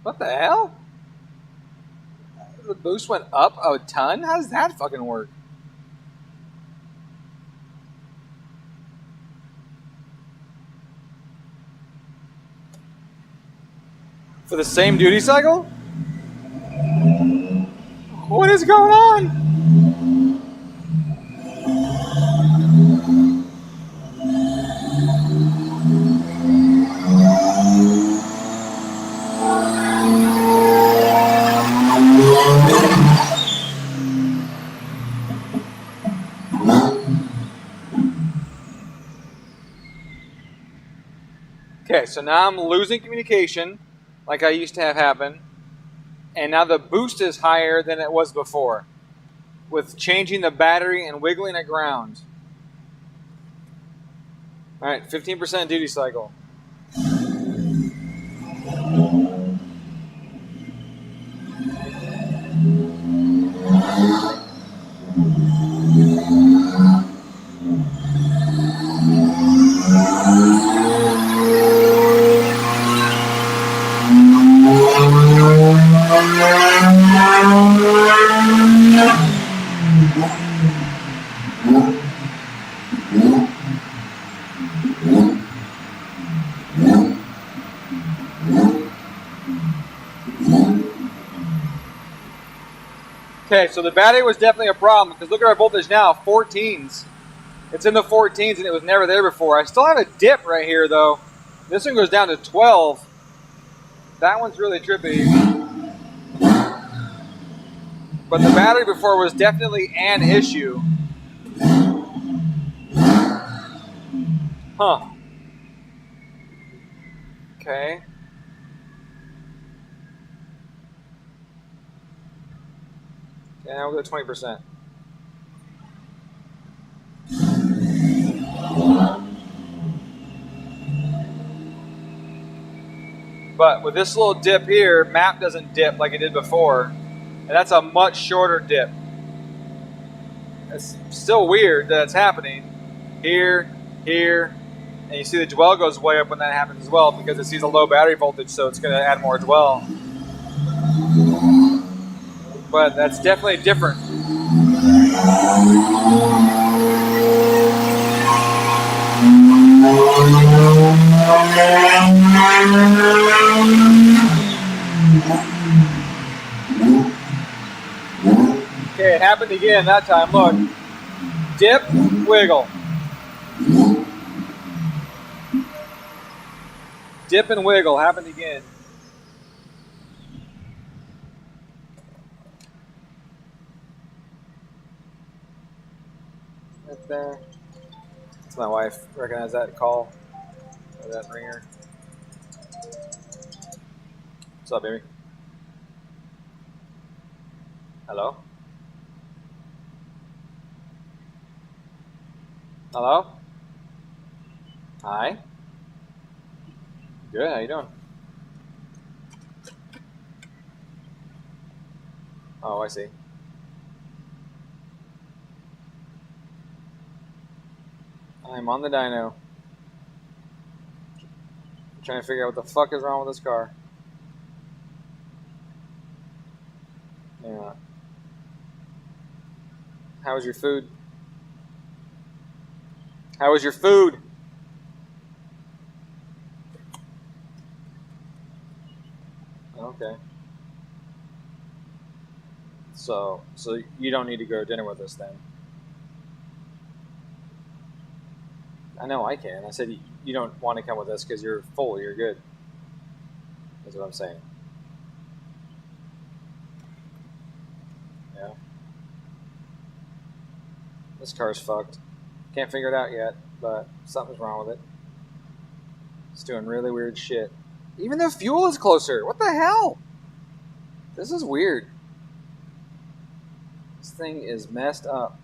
What the hell? The boost went up a ton? How does that fucking work? For the same duty cycle? What is going on? Okay, so now I'm losing communication like I used to have happen. And now the boost is higher than it was before with changing the battery and wiggling it ground. All right, 15% duty cycle. Okay, so the battery was definitely a problem because look at our voltage now, 14s. It's in the 14s and it was never there before. I still have a dip right here though. This one goes down to 12. That one's really trippy. But the battery before was definitely an issue. Huh. Okay. And now we'll go 20%. But with this little dip here, map doesn't dip like it did before. And that's a much shorter dip. It's still weird that it's happening. Here, here, And you see the dwell goes way up when that happens as well because it sees a low battery voltage, so it's going to add more dwell. But that's definitely different. Okay, it happened again that time. Look. Dip, wiggle. Dip and wiggle happened again. Right there. That's my wife. Recognize that call? Or that ringer? What's up, baby? Hello? Hello? Hi? Good, how you doing? Oh, I see. I'm on the dyno. I'm trying to figure out what the fuck is wrong with this car. Yeah. How was your food? How was your food? Okay. So you don't need to go to dinner with us then. I know I can. I said you don't want to come with us because you're full. You're good. That's what I'm saying. Yeah. This car's fucked. Can't figure it out yet, but something's wrong with it. It's doing really weird shit. Even the fuel is closer. What the hell? This is weird. This thing is messed up.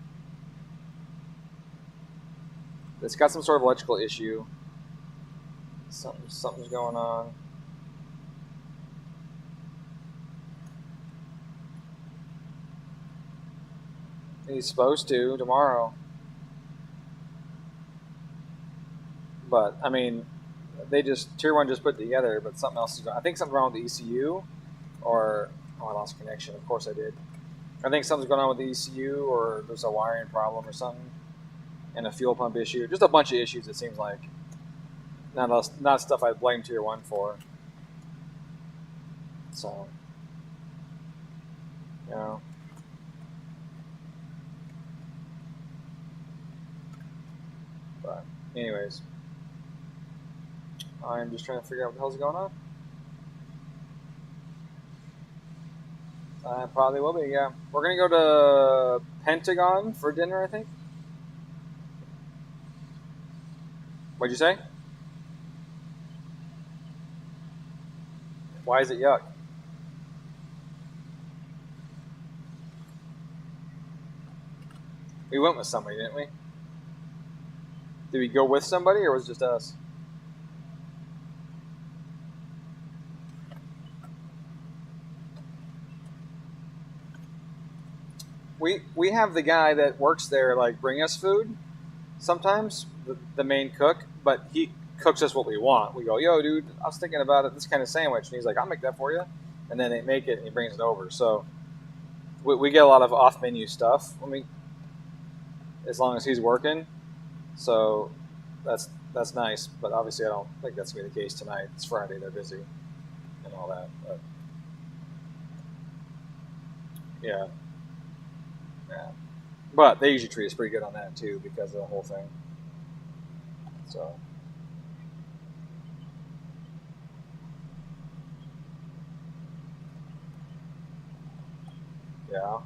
It's got some sort of electrical issue. Something's going on. He's supposed to tomorrow. But, I mean, Tier 1 just put it together, but something else is wrong. I think something's wrong with the ECU, or, I lost connection. Of course I did. I think something's going on with the ECU, or there's a wiring problem or something, and a fuel pump issue. Just a bunch of issues, it seems like. Not stuff I blame Tier 1 for. So, you know. But, anyways. I'm just trying to figure out what the hell's going on. Probably will be, yeah. We're going to go to Pentagon for dinner, I think. What'd you say? Why is it yuck? We went with somebody, didn't we? Did we go with somebody, or was it just us? We have the guy that works there, like, bring us food sometimes, the main cook, but he cooks us what we want. We go, yo, dude, I was thinking about it, this kind of sandwich. And he's like, I'll make that for you. And then they make it, and he brings it over. So we get a lot of off-menu stuff. I mean, as long as he's working. So that's nice. But obviously I don't think that's going to be the case tonight. It's Friday. They're busy and all that. But yeah. Yeah. But they usually treat us pretty good on that, too, because of the whole thing. So. Yeah.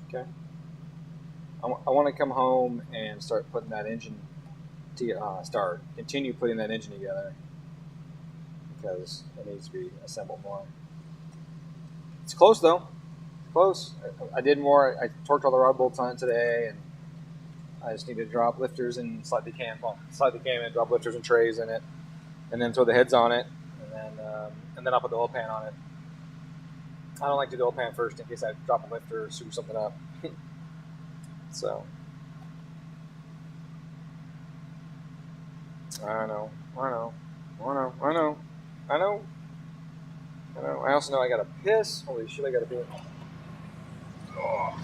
Okay. I want to come home and start putting that engine continue putting that engine together because it needs to be assembled more. It's close though. Close. I did more. I torqued all the rod bolts on it today, and I just need to drop lifters and slide the cam and drop lifters and trays in it. and then throw the heads on it, and then I'll put the oil pan on it. I don't like to do the oil pan first in case I drop a lifter or screw something up. So I know. I also know I gotta piss. Holy shit, I gotta piss. Oh.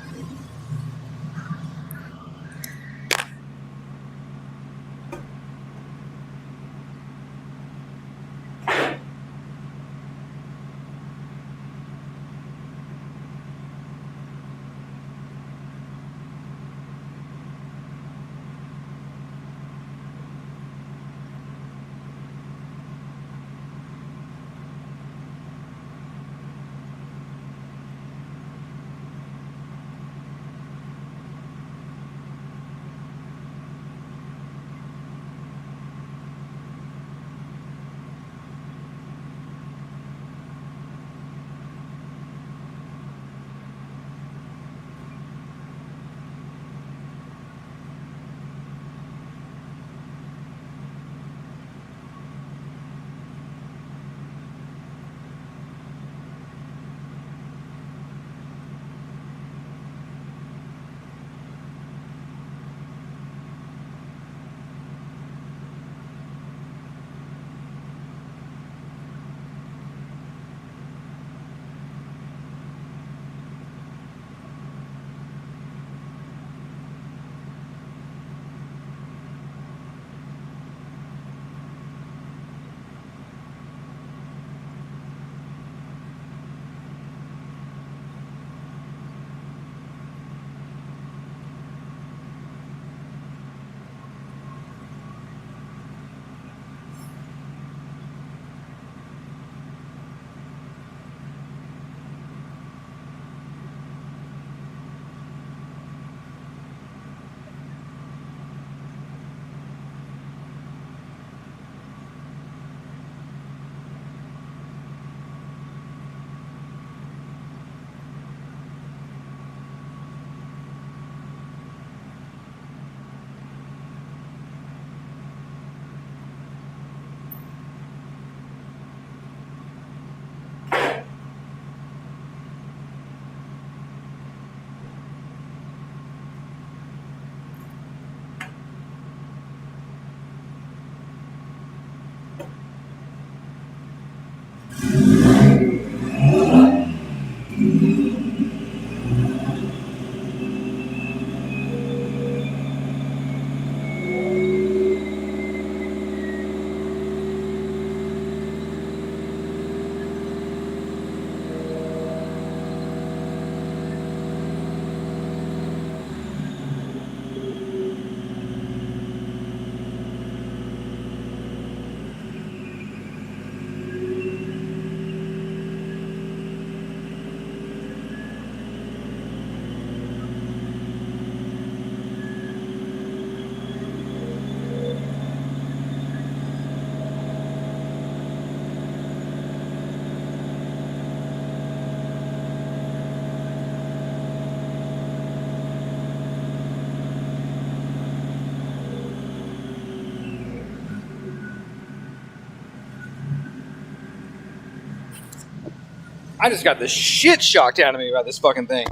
I just got the shit shocked out of me about this fucking thing.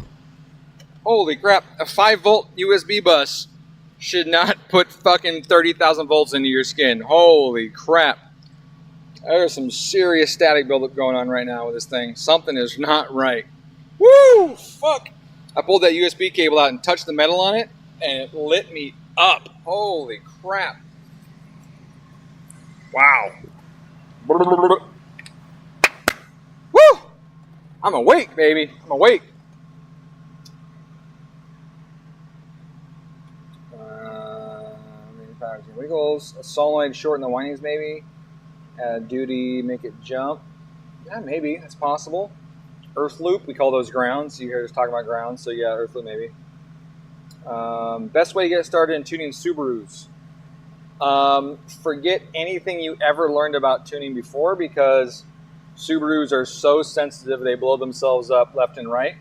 Holy crap, a 5-volt USB bus should not put fucking 30,000 volts into your skin. Holy crap. There's some serious static buildup going on right now with this thing. Something is not right. Woo! Fuck! I pulled that USB cable out and touched the metal on it, and it lit me up. Holy crap. Wow. Woo! I'm awake, baby. I'm awake. Wiggles. A solenoid shorten the windings, maybe. Duty, make it jump. Yeah, maybe. That's possible. Earth loop, we call those grounds. You hear us talking about grounds, so yeah, earth loop maybe. Best way to get started in tuning Subarus. Forget anything you ever learned about tuning before, because Subarus are so sensitive, they blow themselves up left and right.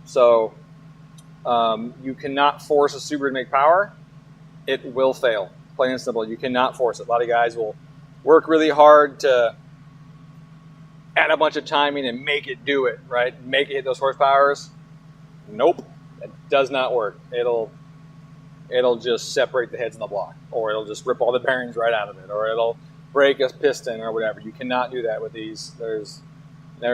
So you cannot force a Subaru to make power. It will fail. Plain and simple. You cannot force it. A lot of guys will work really hard to add a bunch of timing and make it do it, right? Make it hit those horsepowers. Nope, it does not work. It'll just separate the heads in the block, or it'll just rip all the bearings right out of it, or it'll break a piston or whatever. You cannot do that with these. There's I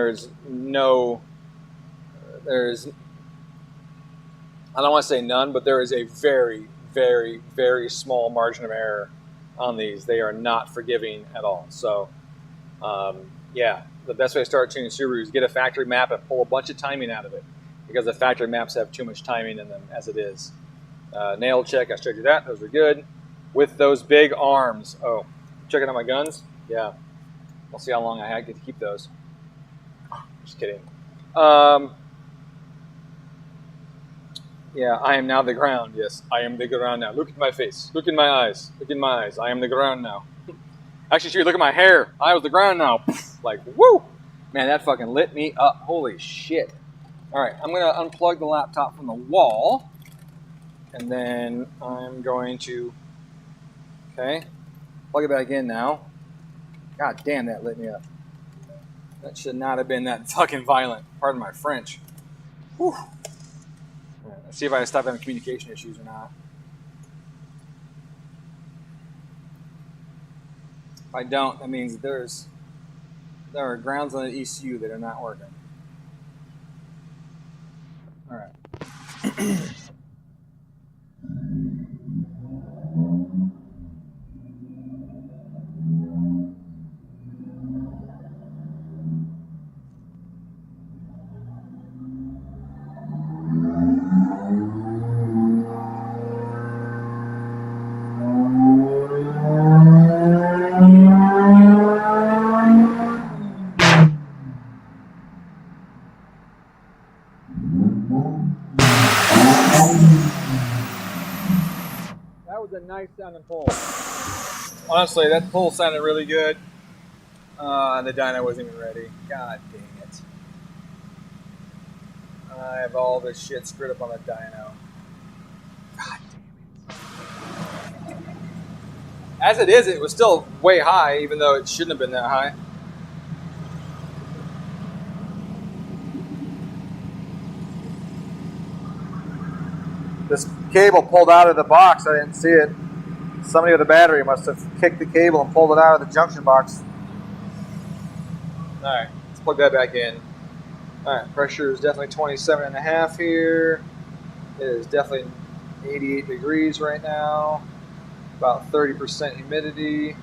don't want to say none, but there is a very, very, very small margin of error on these. They are not forgiving at all. So, yeah, the best way to start tuning Subaru is get a factory map and pull a bunch of timing out of it, because the factory maps have too much timing in them as it is. Nail check, I showed you that. Those are good. With those big arms. Oh, checking out my guns? Yeah. We'll see how long I get to keep those. Just kidding. Yeah, I am now the ground. Yes, I am the ground now. Look at my face. Look in my eyes. Look in my eyes. I am the ground now. Actually, look at my hair. I was the ground now. Like, woo! Man, that fucking lit me up. Holy shit. All right, I'm going to unplug the laptop from the wall. And then I'm going to, okay, plug it back in now. God damn, that lit me up. That should not have been that fucking violent. Pardon my French. Whew. Right, let's see if I can stop having communication issues or not. If I don't, that means there are grounds on the ECU that are not working. All right. That was a nice sounding pull. Honestly, that pull sounded really good. The dyno wasn't even ready. God dang it. I have all this shit screwed up on the dyno. God damn it. As it is, it was still way high, even though it shouldn't have been that high. This cable pulled out of the box. I didn't see it. Somebody with a battery must have kicked the cable and pulled it out of the junction box. All right, let's plug that back in. All right, pressure is definitely 27.5 here. It is definitely 88 degrees right now. About 30% humidity.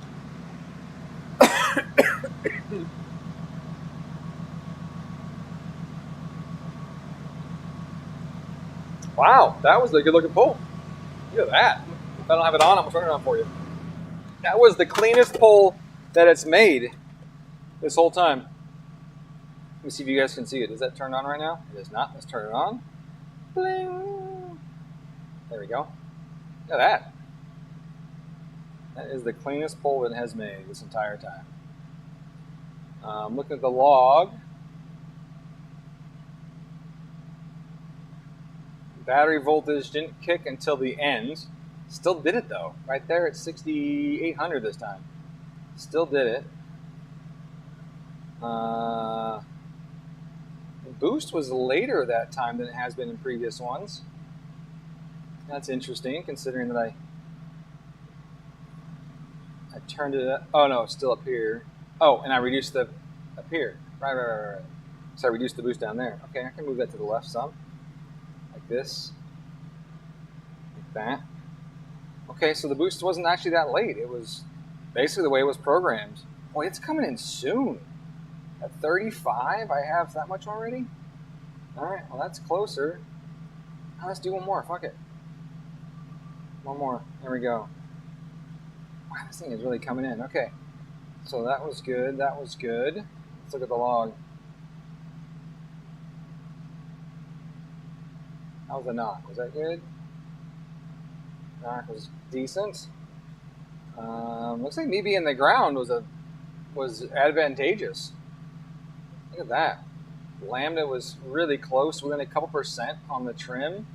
Wow, that was a good looking pull. Look at that. If I don't have it on, I'm going to turn it on for you. That was the cleanest pull that it's made this whole time. Let me see if you guys can see it. Is that turned on right now? It is not. Let's turn it on. Bling. There we go. Look at that. That is the cleanest pull it has made this entire time. Looking at the log. Battery voltage didn't kick until the end. Still did it though. Right there at 6,800 this time. Still did it. The boost was later that time than it has been in previous ones. That's interesting, considering that I turned it up. Oh no, it's still up here. Oh, and I reduced the up here. Right. So I reduced the boost down there. Okay, I can move that to the left some. Like this. Like that. Okay, so the boost wasn't actually that late. It was basically the way it was programmed. Boy, it's coming in soon. At 35, I have that much already? Alright, well that's closer. Now let's do one more, fuck it. One more, there we go. Wow, this thing is really coming in. Okay, so that was good, that was good. Let's look at the log. How was the knock? Was that good? Knock was decent. Looks like me being the ground was advantageous. Look at that. Lambda was really close, within a couple percent on the trim.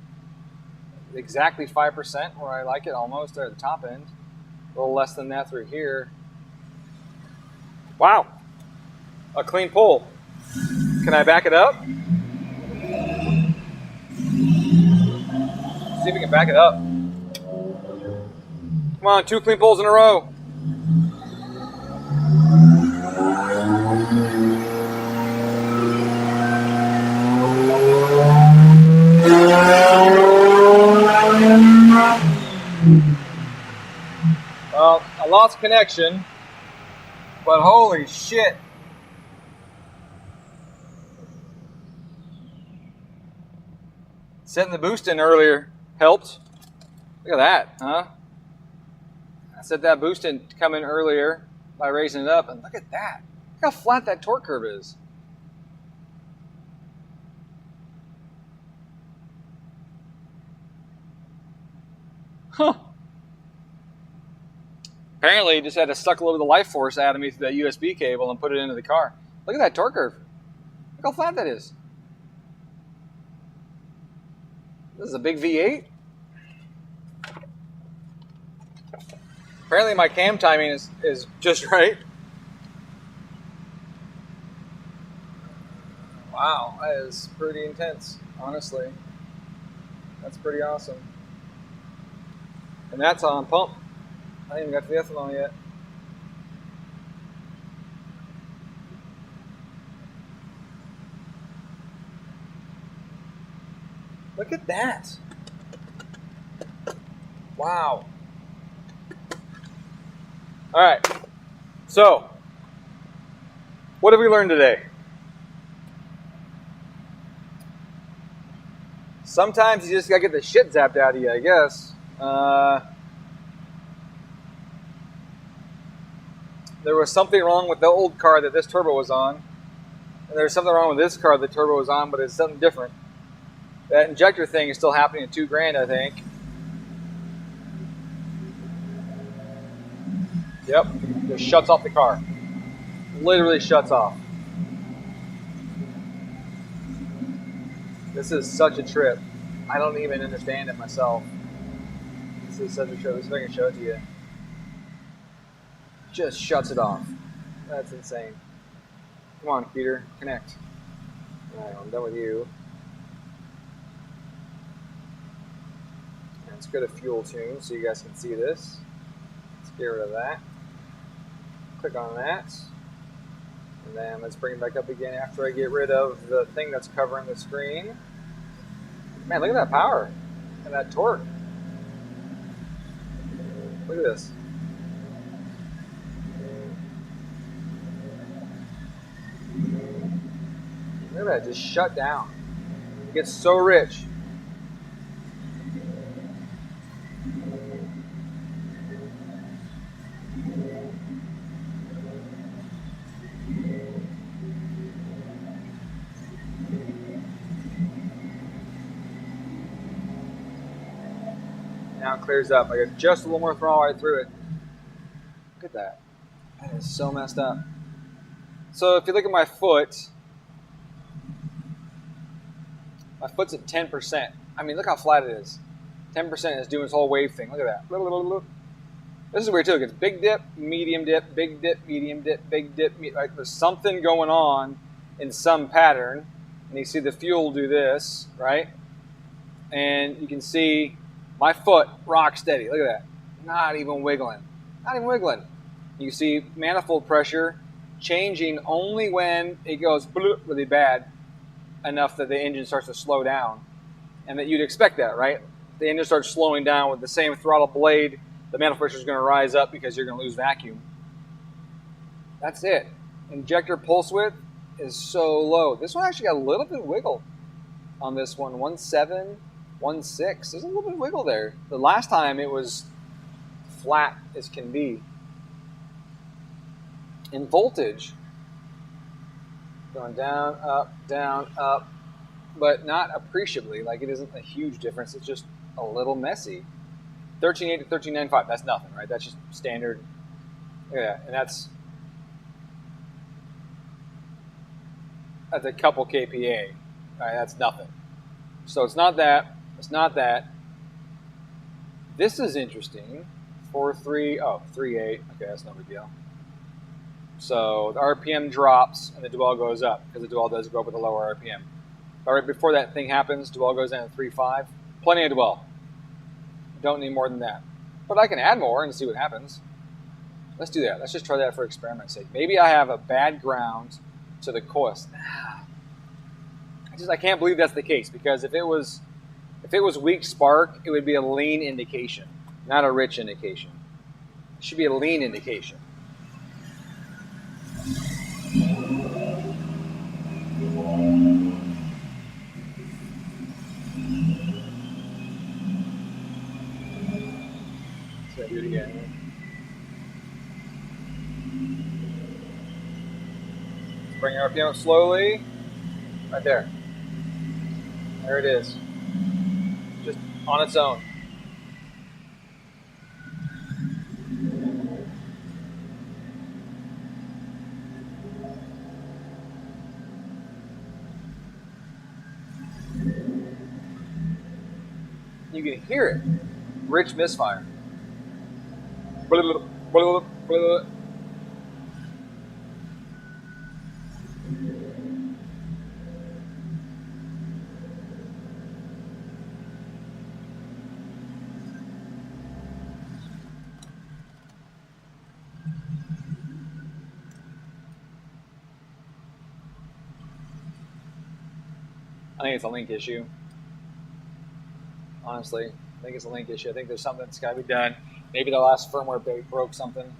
Exactly 5% where I like it, almost there at the top end. A little less than that through here. Wow. A clean pull. Can I back it up? See if we can back it up. Come on, 2 clean pulls in a row. Well, I lost connection, but holy shit. Setting the boost in earlier helped. Look at that, huh? I set that boost in to come in earlier by raising it up, and look at that. Look how flat that torque curve is. Huh. Apparently, you just had to suck a little bit of the life force out of me through that USB cable and put it into the car. Look at that torque curve. Look how flat that is. This is a big V8. Apparently, my cam timing is just right. Wow, that is pretty intense, honestly. That's pretty awesome. And that's on pump. I haven't even got to the ethanol yet. Look at that. Wow. All right. So, what have we learned today? Sometimes you just gotta get the shit zapped out of you, I guess. There was something wrong with the old car that this turbo was on. And there's something wrong with this car that the turbo was on, but it's something different. That injector thing is still happening at $2,000, I think. Yep, just shuts off the car. Literally shuts off. This is such a trip. I don't even understand it myself. This is such a trip. Let's see if I can show it to you. Just shuts it off. That's insane. Come on, Peter, connect. Alright, I'm done with you. And let's go to fuel tune so you guys can see this. Let's get rid of that. Click on that. And then let's bring it back up again after I get rid of the thing that's covering the screen. Man, look at that power and that torque. Look at this. Look at that, just shut down. It gets so rich. Now it clears up. I got just a little more throttle right through it. Look at that. That is so messed up. So if you look at my foot, my foot's at 10%. I mean, look how flat it is. 10% is doing this whole wave thing. Look at that. This is weird too. It gets big dip, medium dip, big dip, medium dip, big dip. Right? There's something going on in some pattern. And you see the fuel do this, right? And you can see my foot rock steady. Look at that. Not even wiggling. Not even wiggling. You see manifold pressure changing only when it goes really bad enough that the engine starts to slow down. And that you'd expect that, right? The engine starts slowing down with the same throttle blade, the manifold pressure is going to rise up because you're going to lose vacuum. That's it. Injector pulse width is so low. This one actually got a little bit of wiggle on this one. 1.7, 1.6. There's a little bit of wiggle there. The last time it was flat as can be. In voltage, going down, up, but not appreciably. Like it isn't a huge difference. It's just a little messy. 13.8 to 13.95. That's nothing, right? That's just standard. Look at that, and that's a couple kPa. Right? That's nothing. So it's not that. It's not that. This is interesting. 4.3. Oh, 3.8. Okay, that's no big deal. So the RPM drops and the dwell goes up because the dwell does go up with a lower RPM. But right before that thing happens, dwell goes down to 3.5. Plenty of dwell. Don't need more than that. But I can add more and see what happens. Let's do that. Let's just try that for experiment's sake. Maybe I have a bad ground to the course. I can't believe that's the case, because if it was weak spark, it would be a lean indication, not a rich indication. It should be a lean indication. So do it again. Bring your RPM up slowly. Right there. There it is. Just on its own. You can hear it. Rich misfire. I think it's a link issue. Honestly, I think it's a link issue. I think there's something that's got to be done. Maybe the last firmware update broke something.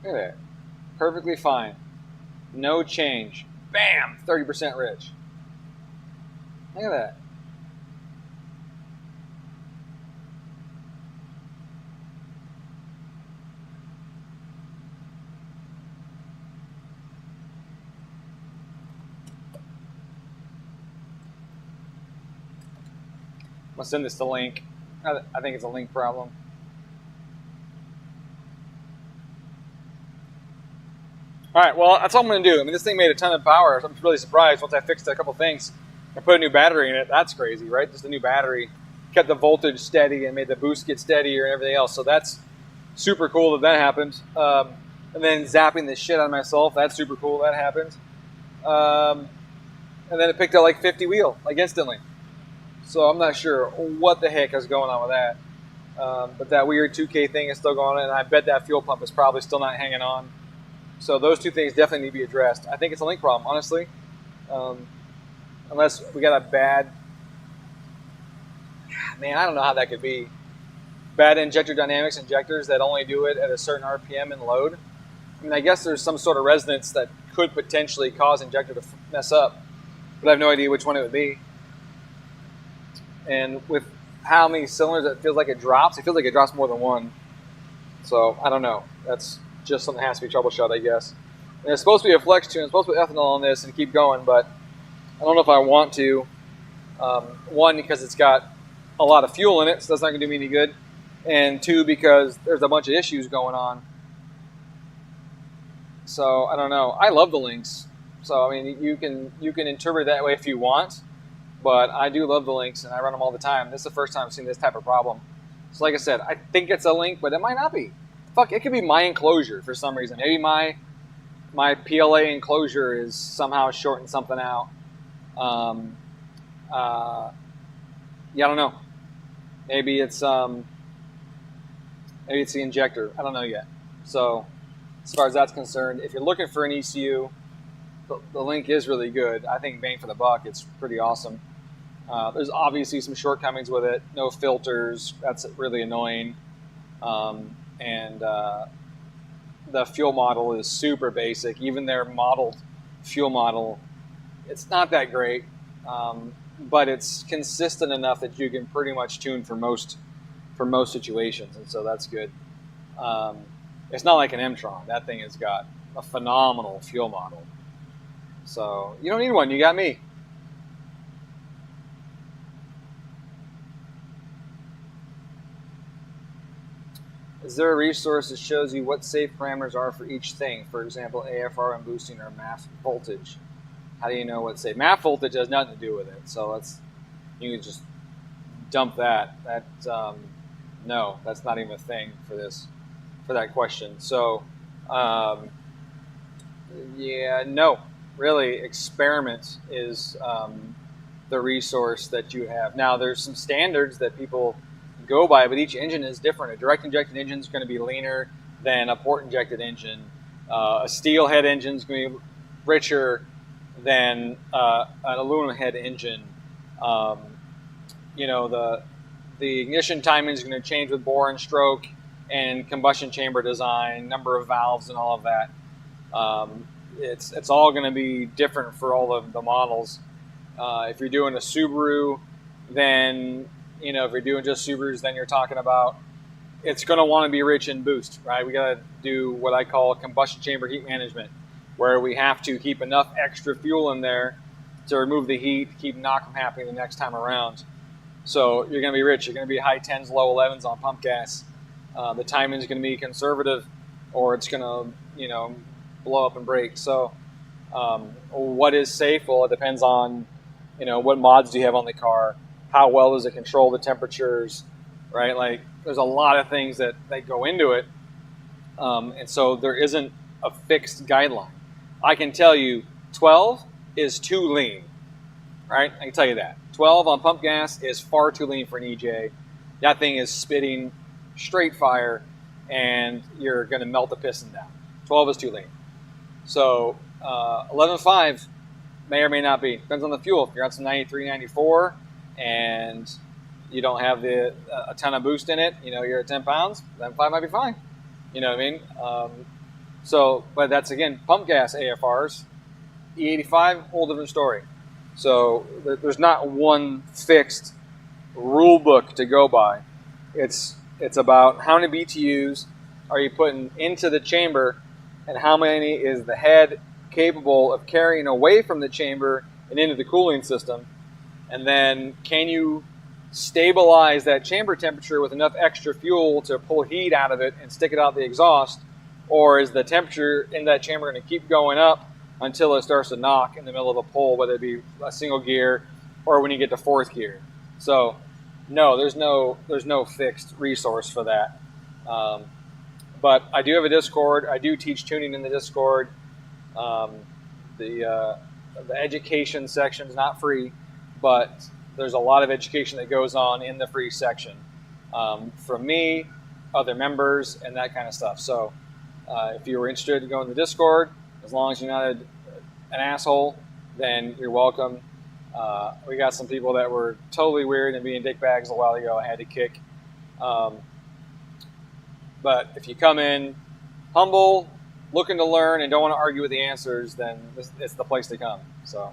Look at that. Perfectly fine. No change. Bam! 30% rich. Look at that. I'm going to send this to Link. I think it's a Link problem. All right, well, that's all I'm going to do. I mean, this thing made a ton of power. So I'm really surprised once I fixed a couple things. I put a new battery in it. That's crazy, right? Just a new battery. Kept the voltage steady and made the boost get steadier and everything else. So that's super cool that happened. And then zapping the shit out of myself. That's super cool that happened. And then it picked up like 50 wheel, like instantly. So I'm not sure what the heck is going on with that. But that weird 2K thing is still going on, and I bet that fuel pump is probably still not hanging on. So those two things definitely need to be addressed. I think it's a link problem, honestly. Unless we got a bad... Man, I don't know how that could be. Bad injector dynamics injectors that only do it at a certain RPM and load. I mean, I guess there's some sort of resonance that could potentially cause injector to mess up. But I have no idea which one it would be. And with how many cylinders it feels like it drops more than one. So, I don't know. That's just something that has to be troubleshot, I guess. And it's supposed to be a flex tune. It's supposed to be ethanol on this and keep going, but I don't know if I want to. One, because it's got a lot of fuel in it, so that's not going to do me any good. And two, because there's a bunch of issues going on. So, I don't know. I love the links. So, I mean, you can interpret it that way if you want, but I do love the links, and I run them all the time. This is the first time I've seen this type of problem. So, like I said, I think it's a link, but it might not be. Fuck, it could be my enclosure for some reason. Maybe my PLA enclosure is somehow shorting something out. Yeah, I don't know. Maybe it's the injector. I don't know yet. So, as far as that's concerned, if you're looking for an ECU, the link is really good. I think bang for the buck, it's pretty awesome. There's obviously some shortcomings with it. No filters. That's really annoying. And the fuel model is super basic. Even their modeled fuel model It's not that great, but it's consistent enough that you can pretty much tune for most situations, and so that's good. It's not like an M-tron. That thing has got a phenomenal fuel model. So you don't need one. You got me. Is there a resource that shows you what safe parameters are for each thing? For example, AFR and boosting or MAF voltage. How do you know what's safe? MAF voltage has nothing to do with it. So you can just dump that. No, that's not even a thing for that question. So, yeah, no, really, experiment is the resource that you have. Now, there's some standards that people go by, but each engine is different. A direct injected engine is going to be leaner than a port injected engine. A steel head engine is going to be richer than an aluminum head engine. The ignition timing is going to change with bore and stroke and combustion chamber design, number of valves, and all of that. It's all going to be different for all of the models. If you're doing a Subaru, then if you're doing just Subarus, then you're talking about it's going to want to be rich in boost, right? We got to do what I call combustion chamber heat management, where we have to keep enough extra fuel in there to remove the heat, keep knock from happening the next time around. So you're going to be rich. You're going to be high 10s, low 11s on pump gas. The timing is going to be conservative, or it's going to, blow up and break. So what is safe? Well, it depends on, what mods do you have on the car? How well does it control the temperatures, right? Like, there's a lot of things that go into it. And so there isn't a fixed guideline. I can tell you 12 is too lean, right? I can tell you that. 12 on pump gas is far too lean for an EJ. That thing is spitting straight fire, and you're going to melt the piston down. 12 is too lean. So 11.5 may or may not be. Depends on the fuel. If you're on some 93, 94, and you don't have a ton of boost in it, you're at 10 pounds, 11.5 might be fine. You know what I mean? But that's, again, pump gas AFRs. E85, whole different story. So there's not one fixed rule book to go by. It's about how many BTUs are you putting into the chamber, and how many is the head capable of carrying away from the chamber and into the cooling system. And then can you stabilize that chamber temperature with enough extra fuel to pull heat out of it and stick it out the exhaust? Or is the temperature in that chamber going to keep going up until it starts to knock in the middle of a pull, whether it be a single gear or when you get to fourth gear? So no, there's no fixed resource for that. But I do have a Discord. I do teach tuning in the Discord. The education section is not free, but there's a lot of education that goes on in the free section from me, other members, and that kind of stuff. So if you were interested in going to the Discord, as long as you're not an asshole, then you're welcome. We got some people that were totally weird and being dickbags a while ago. I had to kick. But if you come in humble, looking to learn, and don't want to argue with the answers, then it's the place to come. So,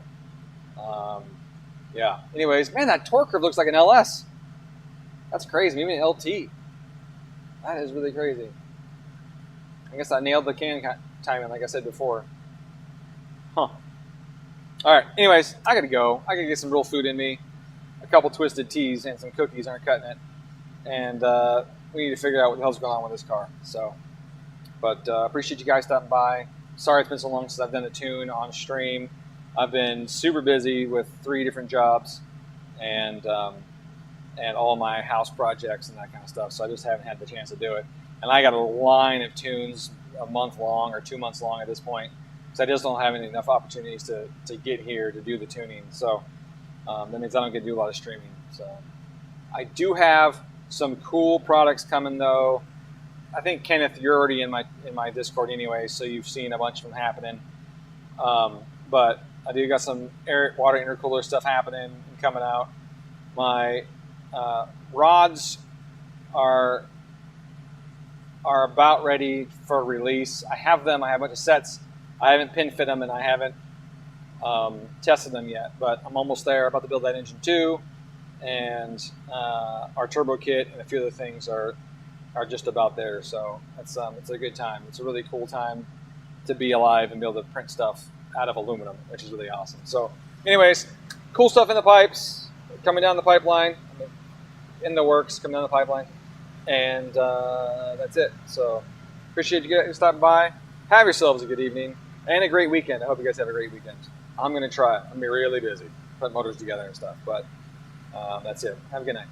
yeah. Anyways, man, that torque curve looks like an LS. That's crazy. Maybe an LT. That is really crazy. I guess I nailed the can timing, like I said before. Huh. All right. Anyways, I got to go. I got to get some real food in me. A couple twisted teas and some cookies aren't cutting it. And we need to figure out what the hell's going on with this car. So, but appreciate you guys stopping by. Sorry it's been so long since I've done a tune on stream. I've been super busy with 3 different jobs and all my house projects and that kind of stuff. So I just haven't had the chance to do it. And I got a line of tunes a month long or 2 months long at this point. So I just don't have enough opportunities to get here to do the tuning. So that means I don't get to do a lot of streaming. So I do have some cool products coming though. I think Kenneth, you're already in my Discord anyway, so you've seen a bunch of them happening. But I do got some water intercooler stuff happening and coming out. My rods are about ready for release. I have them. I have a bunch of sets. I haven't pin fit them, and I haven't tested them yet, but I'm almost there. About to build that engine too, and our turbo kit and a few other things are just about there. So it's a good time. It's a really cool time to be alive and be able to print stuff out of aluminum, which is really awesome. So anyways, cool stuff in the pipes, coming down the pipeline, in the works, coming down the pipeline, and that's it. So appreciate you guys stopping by. Have yourselves a good evening and a great weekend. I hope you guys have a great weekend. I'm going to try. I'm going to be really busy, put motors together and stuff, but that's it. Have a good night.